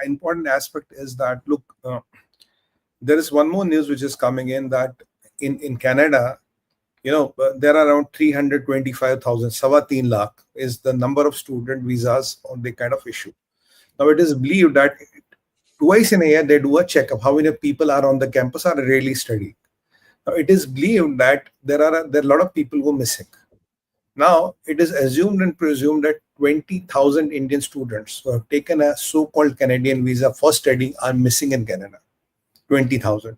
[SPEAKER 1] important aspect is that, look, there is one more news which is coming in that in Canada, there are around 325,000, 𝗤𝗏 lakh is the number of student visas they kind of issue. Now it is believed that twice in a year they do a check of how many people are on the campus are really studying. Now it is believed that there are a lot of people who are missing. Now it is assumed and presumed that 20,000 Indian students who have taken a so-called Canadian visa for studying are missing in Canada. 20,000.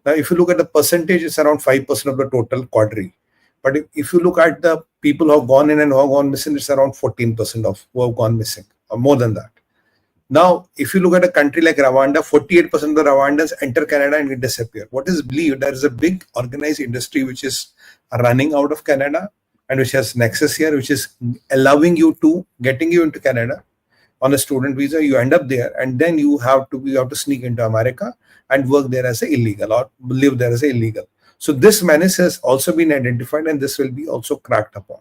[SPEAKER 1] Now, if you look at the percentage, it's around 5% of the total quadri. But if you look at the people who have gone in and who have gone missing, it's around 14% of who have gone missing, or more than that. Now, if you look at a country like Rwanda, 48% of the Rwandans enter Canada and disappear. What is believed? There is a big organized industry which is running out of Canada and which has nexus here, which is allowing you to getting you into Canada on a student visa. You end up there, and then you have to sneak into America and work there as an illegal or live there as an illegal. So this menace has also been identified, and this will be also cracked upon.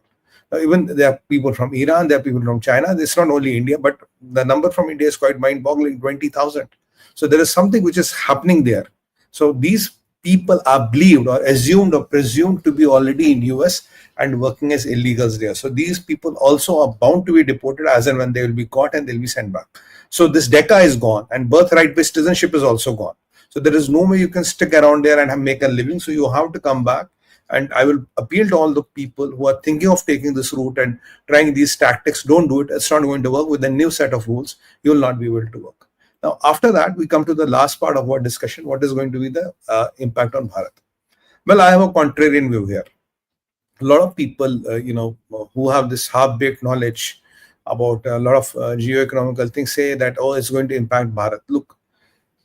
[SPEAKER 1] Even there are people from Iran, there are people from China. It's not only India, but the number from India is quite mind-boggling, 20,000. So there is something which is happening there. So these people are believed or assumed or presumed to be already in US and working as illegals there. So these people also are bound to be deported as and when they will be caught and they'll be sent back. So this DECA is gone, and birthright-based citizenship is also gone. So there is no way you can stick around there and make a living. So you have to come back. And I will appeal to all the people who are thinking of taking this route and trying these tactics. Don't do it. It's not going to work. With the new set of rules, you will not be able to work. Now, after that, we come to the last part of our discussion. What is going to be the impact on Bharat? Well, I have a contrarian view here. A lot of people, who have this half-baked knowledge about a lot of geoeconomical things say that, oh, it's going to impact Bharat. Look,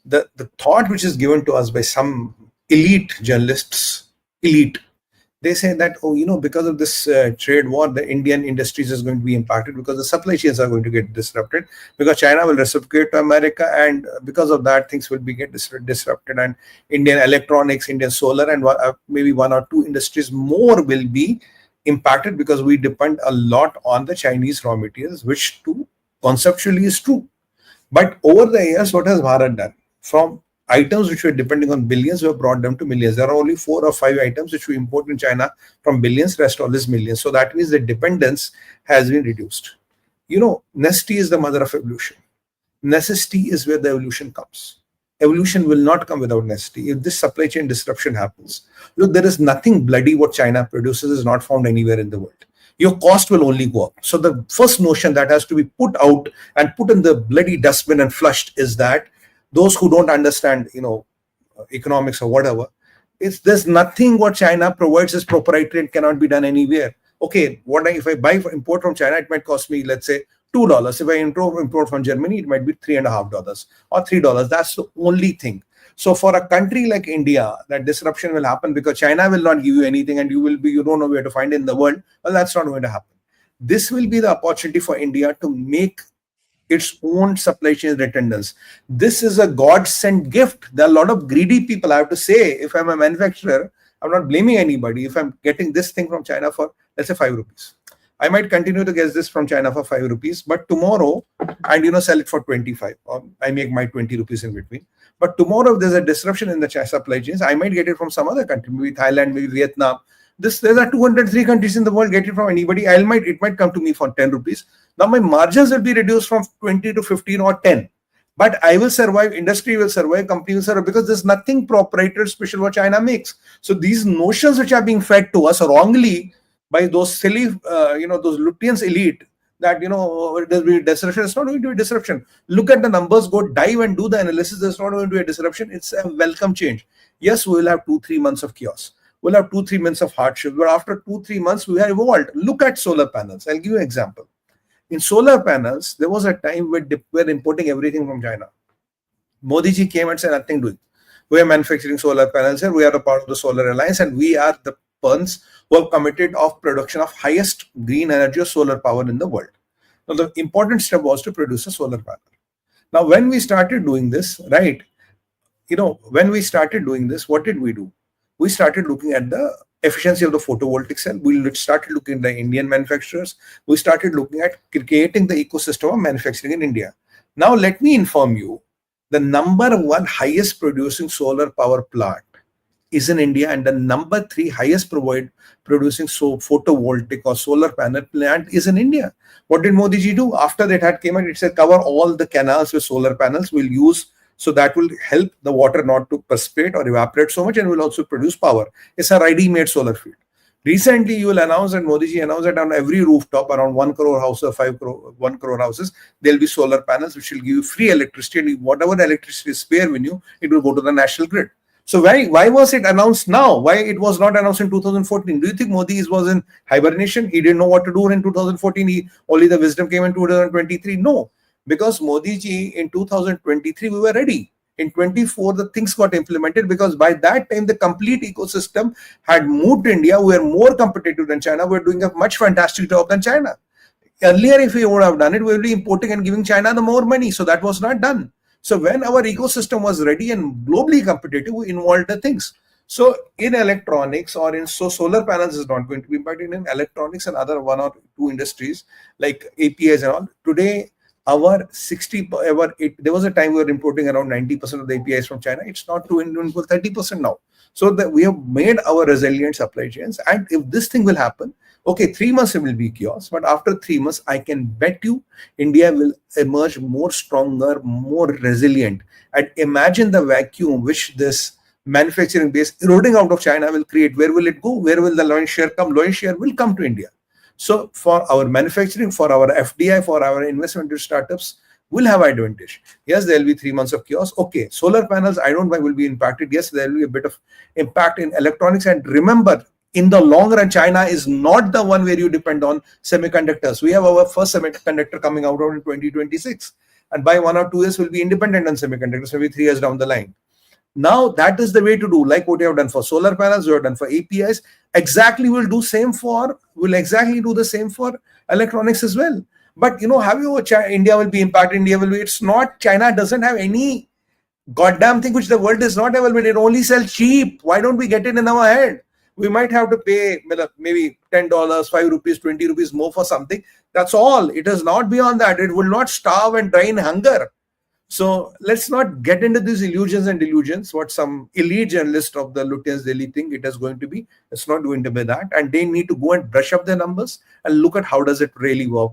[SPEAKER 1] the thought which is given to us by some elite journalists, they say that, oh, because of this trade war, the Indian industries is going to be impacted because the supply chains are going to get disrupted, because China will reciprocate to America, and because of that, things will get disrupted, and Indian electronics, Indian solar, and maybe one or two industries more will be impacted because we depend a lot on the Chinese raw materials, which too conceptually is true. But over the years, what has Bharat done? From items which were depending on billions, we have brought them to millions. There are only 4 or 5 items which we import in China from billions, rest all is millions. So that means the dependence has been reduced. Necessity is the mother of evolution. Necessity is where the evolution comes. Evolution will not come without necessity. If this supply chain disruption happens, look, there is nothing bloody what China produces is not found anywhere in the world. Your cost will only go up. So the first notion that has to be put out and put in the bloody dustbin and flushed is that those who don't understand, economics or whatever, there's nothing what China provides is proprietary and cannot be done anywhere. Okay, if I import from China, it might cost me, let's say, $2. If I import from Germany, it might be $3.50 or $3. That's the only thing. So for a country like India, that disruption will happen because China will not give you anything and you don't know where to find it in the world. Well, that's not going to happen. This will be the opportunity for India to make its own supply chain redundance. This is a God-sent gift. There are a lot of greedy people. I have to say, if I'm a manufacturer, I'm not blaming anybody. If I'm getting this thing from China for, let's say, 5 rupees, I might continue to get this from China for 5 rupees, but tomorrow, and sell it for 25, or I make my 20 rupees in between. But tomorrow, if there's a disruption in the supply chains, I might get it from some other country, maybe Thailand, maybe Vietnam. There are 203 countries in the world, get it from anybody. It might come to me for 10 rupees. Now my margins will be reduced from 20 to 15 or 10. But I will survive, industry will survive, company will survive, because there's nothing proprietary special what China makes. So these notions which are being fed to us wrongly by those silly, those Lutyens elite, that, there'll be disruption. It's not going to be a disruption. Look at the numbers, go dive and do the analysis. There's not going to be a disruption. It's a welcome change. Yes, we will have 2-3 months of chaos. We'll have 2-3 months of hardship. But after 2-3 months, we have evolved. Look at solar panels. I'll give you an example. In solar panels, there was a time where we're importing everything from China. Modi ji came and said, nothing doing. We are manufacturing solar panels here. We are a part of the Solar Alliance, and we are the ones who have committed of production of highest green energy or solar power in the world. Now, the important step was to produce a solar panel. Now, when we started doing this, right, what did we do? We started looking at the efficiency of the photovoltaic cell. We started looking at the Indian manufacturers. We started looking at creating the ecosystem of manufacturing in India. Now, let me inform you, the number 1 highest producing solar power plant is in India, and the number 3 highest producing photovoltaic or solar panel plant is in India. What did Modi ji do? After that had came and it said, cover all the canals with solar panels. We'll use, so that will help the water not to precipitate or evaporate so much, and will also produce power. It's a ready-made solar field. Recently, you will announce, and Modi ji announced that on every rooftop, around 1 crore houses, 1 crore houses, there will be solar panels which will give you free electricity, and whatever electricity is spare when it will go to the national grid. So why was it announced now? Why it was not announced in 2014? Do you think Modi was in hibernation? He didn't know what to do in 2014. Only the wisdom came in 2023? No. Because Modi ji in 2023 we were ready. In 24 the things got implemented, because by that time the complete ecosystem had moved to India. We were more competitive than China. We were doing a much fantastic job than China. Earlier, if we would have done it, we would be importing and giving China the more money. So that was not done. So when our ecosystem was ready and globally competitive, we involved the things. So in electronics or in solar panels is not going to be impacted. In electronics and other one or two industries like APIs and all, today our there was a time we were importing around 90% of the APIs from China. It's not to equal 30% now. So that we have made our resilient supply chains. And if this thing will happen, okay, 3 months it will be chaos, but after 3 months, I can bet you India will emerge more stronger, more resilient. And imagine the vacuum which this manufacturing base eroding out of China will create. Where will it go? Where will the lion's share come? Lion's share will come to India. So for our manufacturing, for our FDI, for our investment in startups, will have advantage. Yes, there will be 3 months of chaos. Okay, solar panels, I don't know why will be impacted. Yes, there will be a bit of impact in electronics. And remember, in the long run, China is not the one where you depend on semiconductors. We have our first semiconductor coming out in 2026. And by 1 or 2 years, we'll be independent on semiconductors, maybe 3 years down the line. Now, that is the way to do, like what you have done for solar panels, you have done for APIs. We'll do exactly do the same for electronics as well. But, have you, India will be impacted, it's not, China doesn't have any goddamn thing which the world is not available. It only sells cheap. Why don't we get it in our head? We might have to pay maybe $10, 5 rupees, 20 rupees more for something. That's all. It is not beyond that. It will not starve and die in hunger. So let's not get into these illusions and delusions, what some elite journalist of the Lutyens Daily think it is going to be. It's not going to be that. And they need to go and brush up their numbers and look at how does it really work.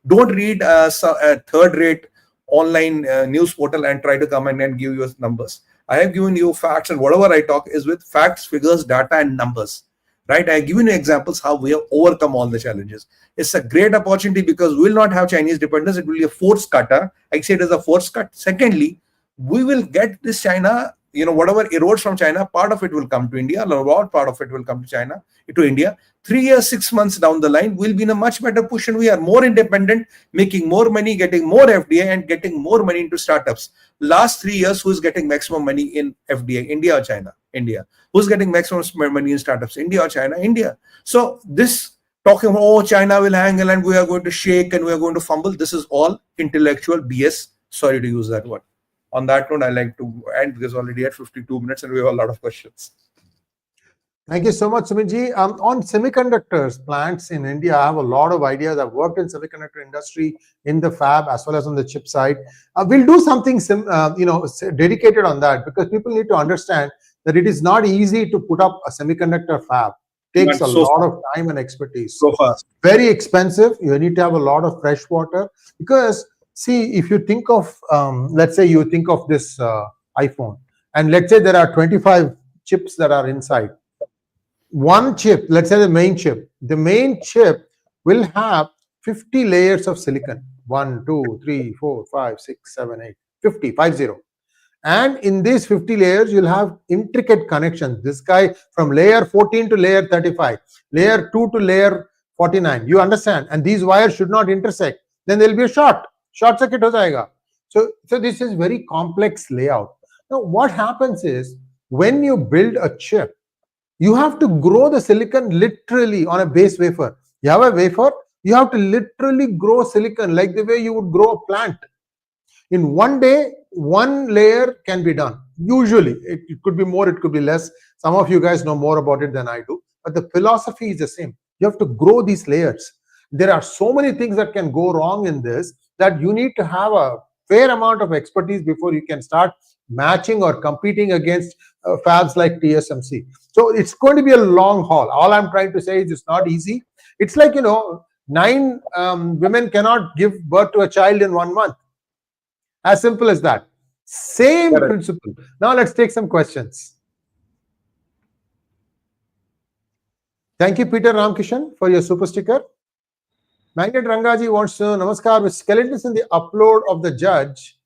[SPEAKER 1] Don't read a third-rate online news portal and try to come in and give you numbers. I have given you facts, and whatever I talk is with facts, figures, data, and numbers. Right? I have given you examples how we have overcome all the challenges. It's a great opportunity because we will not have Chinese dependence. It will be a forced cut. I say it is a forced cut. Secondly, we will get this China, whatever erodes from China, part of it will come to India, or part of it will come to China, to India. 3 years, 6 months down the line, we'll be in a much better position. We are more independent, making more money, getting more FDI, and getting more money into startups. Last 3 years, who is getting maximum money in FDI? India or China? India. Who's getting maximum money in startups? India or China? India. So this talking about, China will hang and we are going to shake and we are going to fumble, this is all intellectual BS. Sorry to use that word. On that note, I like to end because already at 52 minutes and we have a lot of questions.
[SPEAKER 2] Thank you so much, Sumitji. On semiconductors plants in India, I have a lot of ideas. I've worked in semiconductor industry in the fab as well as on the chip side. We'll do something dedicated on that, because people need to understand that it is not easy to put up a semiconductor fab. It takes a lot of time and expertise.
[SPEAKER 1] So fast.
[SPEAKER 2] Very expensive. You need to have a lot of fresh water, because see, if you think of, let's say you think of this iPhone, and let's say there are 25 chips that are inside. One chip, let's say the main chip will have 50 layers of silicon. 1, 2, 3, 4, 5, 6, 7, 8, 50. And in these 50 layers, you'll have intricate connections. This guy from layer 14 to layer 35, layer 2 to layer 49. You understand? And these wires should not intersect. Then there will be a short circuit ho jayega. So this is very complex layout. Now, what happens is, when you build a chip, you have to grow the silicon literally on a base wafer. You have a wafer, you have to literally grow silicon like the way you would grow a plant. In one day, one layer can be done. Usually, it could be more, it could be less. Some of you guys know more about it than I do. But the philosophy is the same. You have to grow these layers. There are so many things that can go wrong in this that you need to have a fair amount of expertise before you can start matching or competing against fabs like TSMC. So it's going to be a long haul. All I'm trying to say is it's not easy. It's like, 9 women cannot give birth to a child in 1 month. As simple as that. Same principle. Now let's take some questions. Thank you, Peter Ramkishan, for your super sticker. Magnet Rangaji wants to know, Namaskar, with skeletons in the upload of the judge,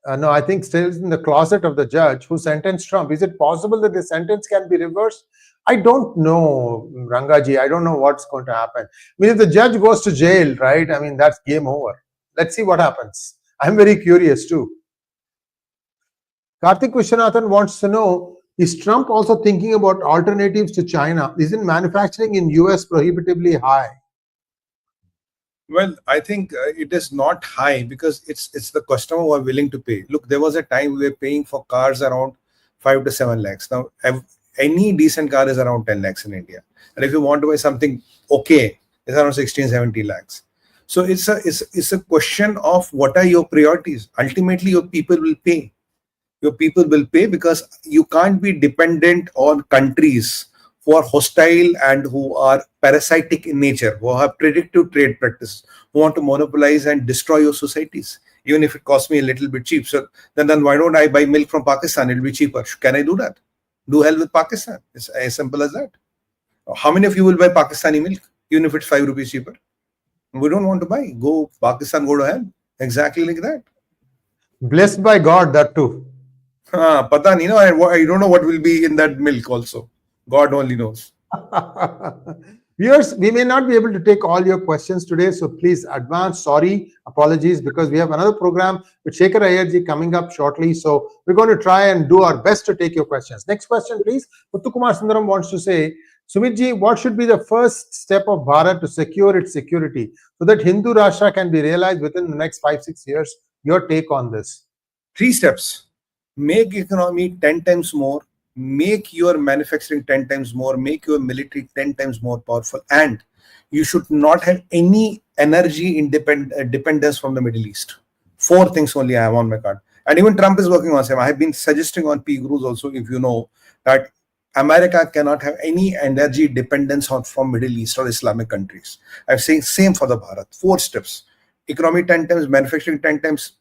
[SPEAKER 2] no, I think still in the closet of the judge who sentenced Trump, is it possible that the sentence can be reversed? I don't know, Rangaji. I don't know what's going to happen. I mean, if the judge goes to jail, right, I mean, that's game over. Let's see what happens. I'm very curious too. Karthik Viswanathan wants to know, is Trump also thinking about alternatives to China? Isn't manufacturing in US prohibitively high?
[SPEAKER 1] Well, I think it is not high because it's the customer who are willing to pay. Look, there was a time we were paying for cars around 5 to 7 lakhs. Now, any decent car is around 10 lakhs in India. And if you want to buy something okay, it's around 16, 17 lakhs. So it's a question of what are your priorities. Ultimately, your people will pay. Your people will pay because you can't be dependent on countries who are hostile and who are parasitic in nature, who have predictive trade practices, who want to monopolize and destroy your societies, even if it costs me a little bit cheap. So then why don't I buy milk from Pakistan? It'll be cheaper. Can I do that? Do hell with Pakistan. It's as simple as that. How many of you will buy Pakistani milk, even if it's 5 rupees cheaper? We don't want to buy. Go Pakistan, go to hell. Exactly like that.
[SPEAKER 2] Blessed by God, that too.
[SPEAKER 1] Pata nahi, I don't know what will be in that milk also. God only knows.
[SPEAKER 2] Viewers, we may not be able to take all your questions today, so please apologies, because we have another program with 𝗥𝗘𝗙𝗥𝗏 𝗖𝗪𝗔 coming up shortly. So we're going to try and do our best to take your questions. Next question, please. Muthukumar Sundaram wants to say, Sumitji, what should be the first step of Bharat to secure its security so that Hindu Rashtra can be realized within the next 5-6 years? Your take on this?
[SPEAKER 1] 3 steps. Make economy 10 times more. Make your manufacturing 10 times more, make your military 10 times more powerful, and you should not have any energy dependence from the Middle East. 4 things only I have on my card. And even Trump is working on them. I have been suggesting on PGurus also, if you know, that America cannot have any energy dependence from Middle East or Islamic countries. I'm saying same for the Bharat. 4 steps. Economy 10 times, manufacturing 10 times,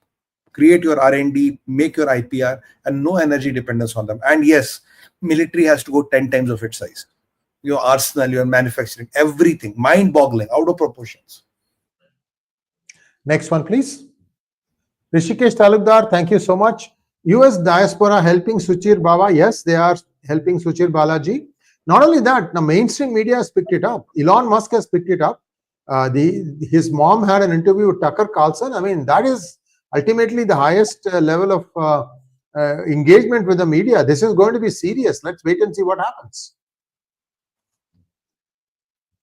[SPEAKER 1] create your R&D, make your IPR, and no energy dependence on them. And yes, military has to go 10 times of its size. Your arsenal, your manufacturing, everything, mind-boggling, out of proportions.
[SPEAKER 2] Next one, please. Hrishikesh Talukdar, thank you so much. US diaspora helping 𝗠𝗢𝗏 𝗓𝗏. Yes, they are helping 𝗠𝗢𝗏 𝗓𝗏. Not only that, the mainstream media has picked it up. Elon Musk has picked it up. His mom had an interview with Tucker Carlson. I mean, that is ultimately the highest level of engagement with the media. This is going to be serious. Let's wait and see what happens.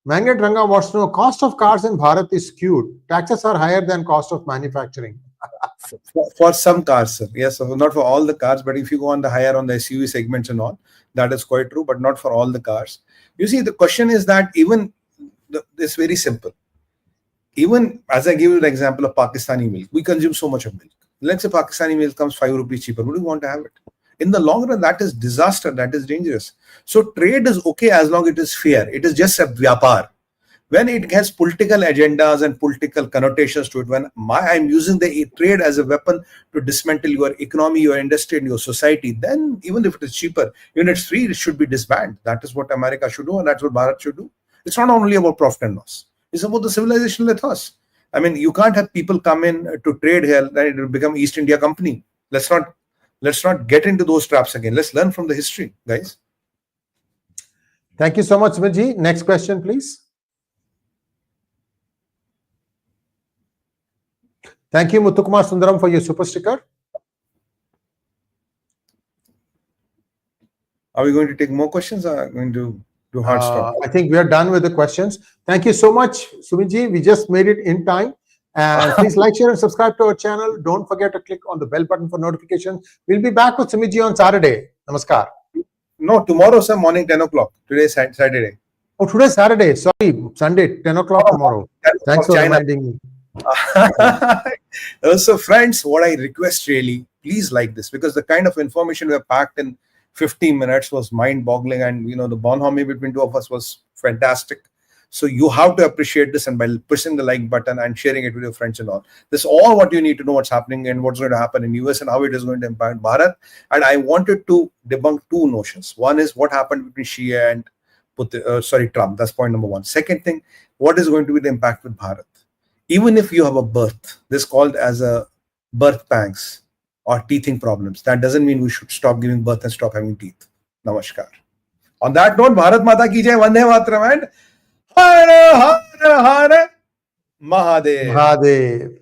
[SPEAKER 2] Mangat Ranga wants to know, cost of cars in Bharat is skewed. Taxes are higher than cost of manufacturing.
[SPEAKER 1] For some cars, sir. Yes, not for all the cars, but if you go on the higher on the SUV segments and all, that is quite true, but not for all the cars. You see, the question is that even it's very simple. Even as I give you the example of Pakistani milk, we consume so much of milk. Let's say Pakistani milk comes 5 rupees cheaper. Would you want to have it? In the long run, that is disaster. That is dangerous. So trade is okay as long as it is fair. It is just a vyapar. When it has political agendas and political connotations to it, when I'm using the trade as a weapon to dismantle your economy, your industry, and your society, then even if it is cheaper, even if it's free, it should be disbanded. That is what America should do, and that's what Bharat should do. It's not only about profit and loss. It's about the civilizational ethos. I mean, you can't have people come in to trade here, then it will become East India Company. Let's not get into those traps again. Let's learn from the history, guys.
[SPEAKER 2] Thank you so much, Sumitji. Next question, please. Thank you, Muthukumar Sundaram, for your super sticker.
[SPEAKER 1] Are we going to take more questions, or are we going to do hard stop?
[SPEAKER 2] I think we are done with the questions. Thank you so much, Sumitji. We just made it in time. And please like, share, and subscribe to our channel. Don't forget to click on the bell button for notifications. We'll be back with Sumitji on Saturday. Namaskar.
[SPEAKER 1] No, tomorrow, sir, morning 10 o'clock. Today is Saturday.
[SPEAKER 2] Oh, today's Saturday. Sorry, Sunday, 10 o'clock tomorrow. Thanks for reminding me.
[SPEAKER 1] So friends, what I request really, please like this, because the kind of information we have packed in 15 minutes was mind-boggling, and the bond harmony between two of us was fantastic. So you have to appreciate this, and by pushing the like button and sharing it with your friends and all. This is all what you need to know what's happening and what's going to happen in US and how it is going to impact Bharat. And I wanted to debunk 2 notions. One is what happened between Shia and Trump. That's point number 1. Second thing, what is going to be the impact with Bharat? Even if you have a birth, this is called as a birth pangs or teething problems. That doesn't mean we should stop giving birth and stop having teeth. Namaskar. On that note, Bharat Mata ki jai, Vande Mataram, and Har Har Har Mahadev.
[SPEAKER 2] Mahadev.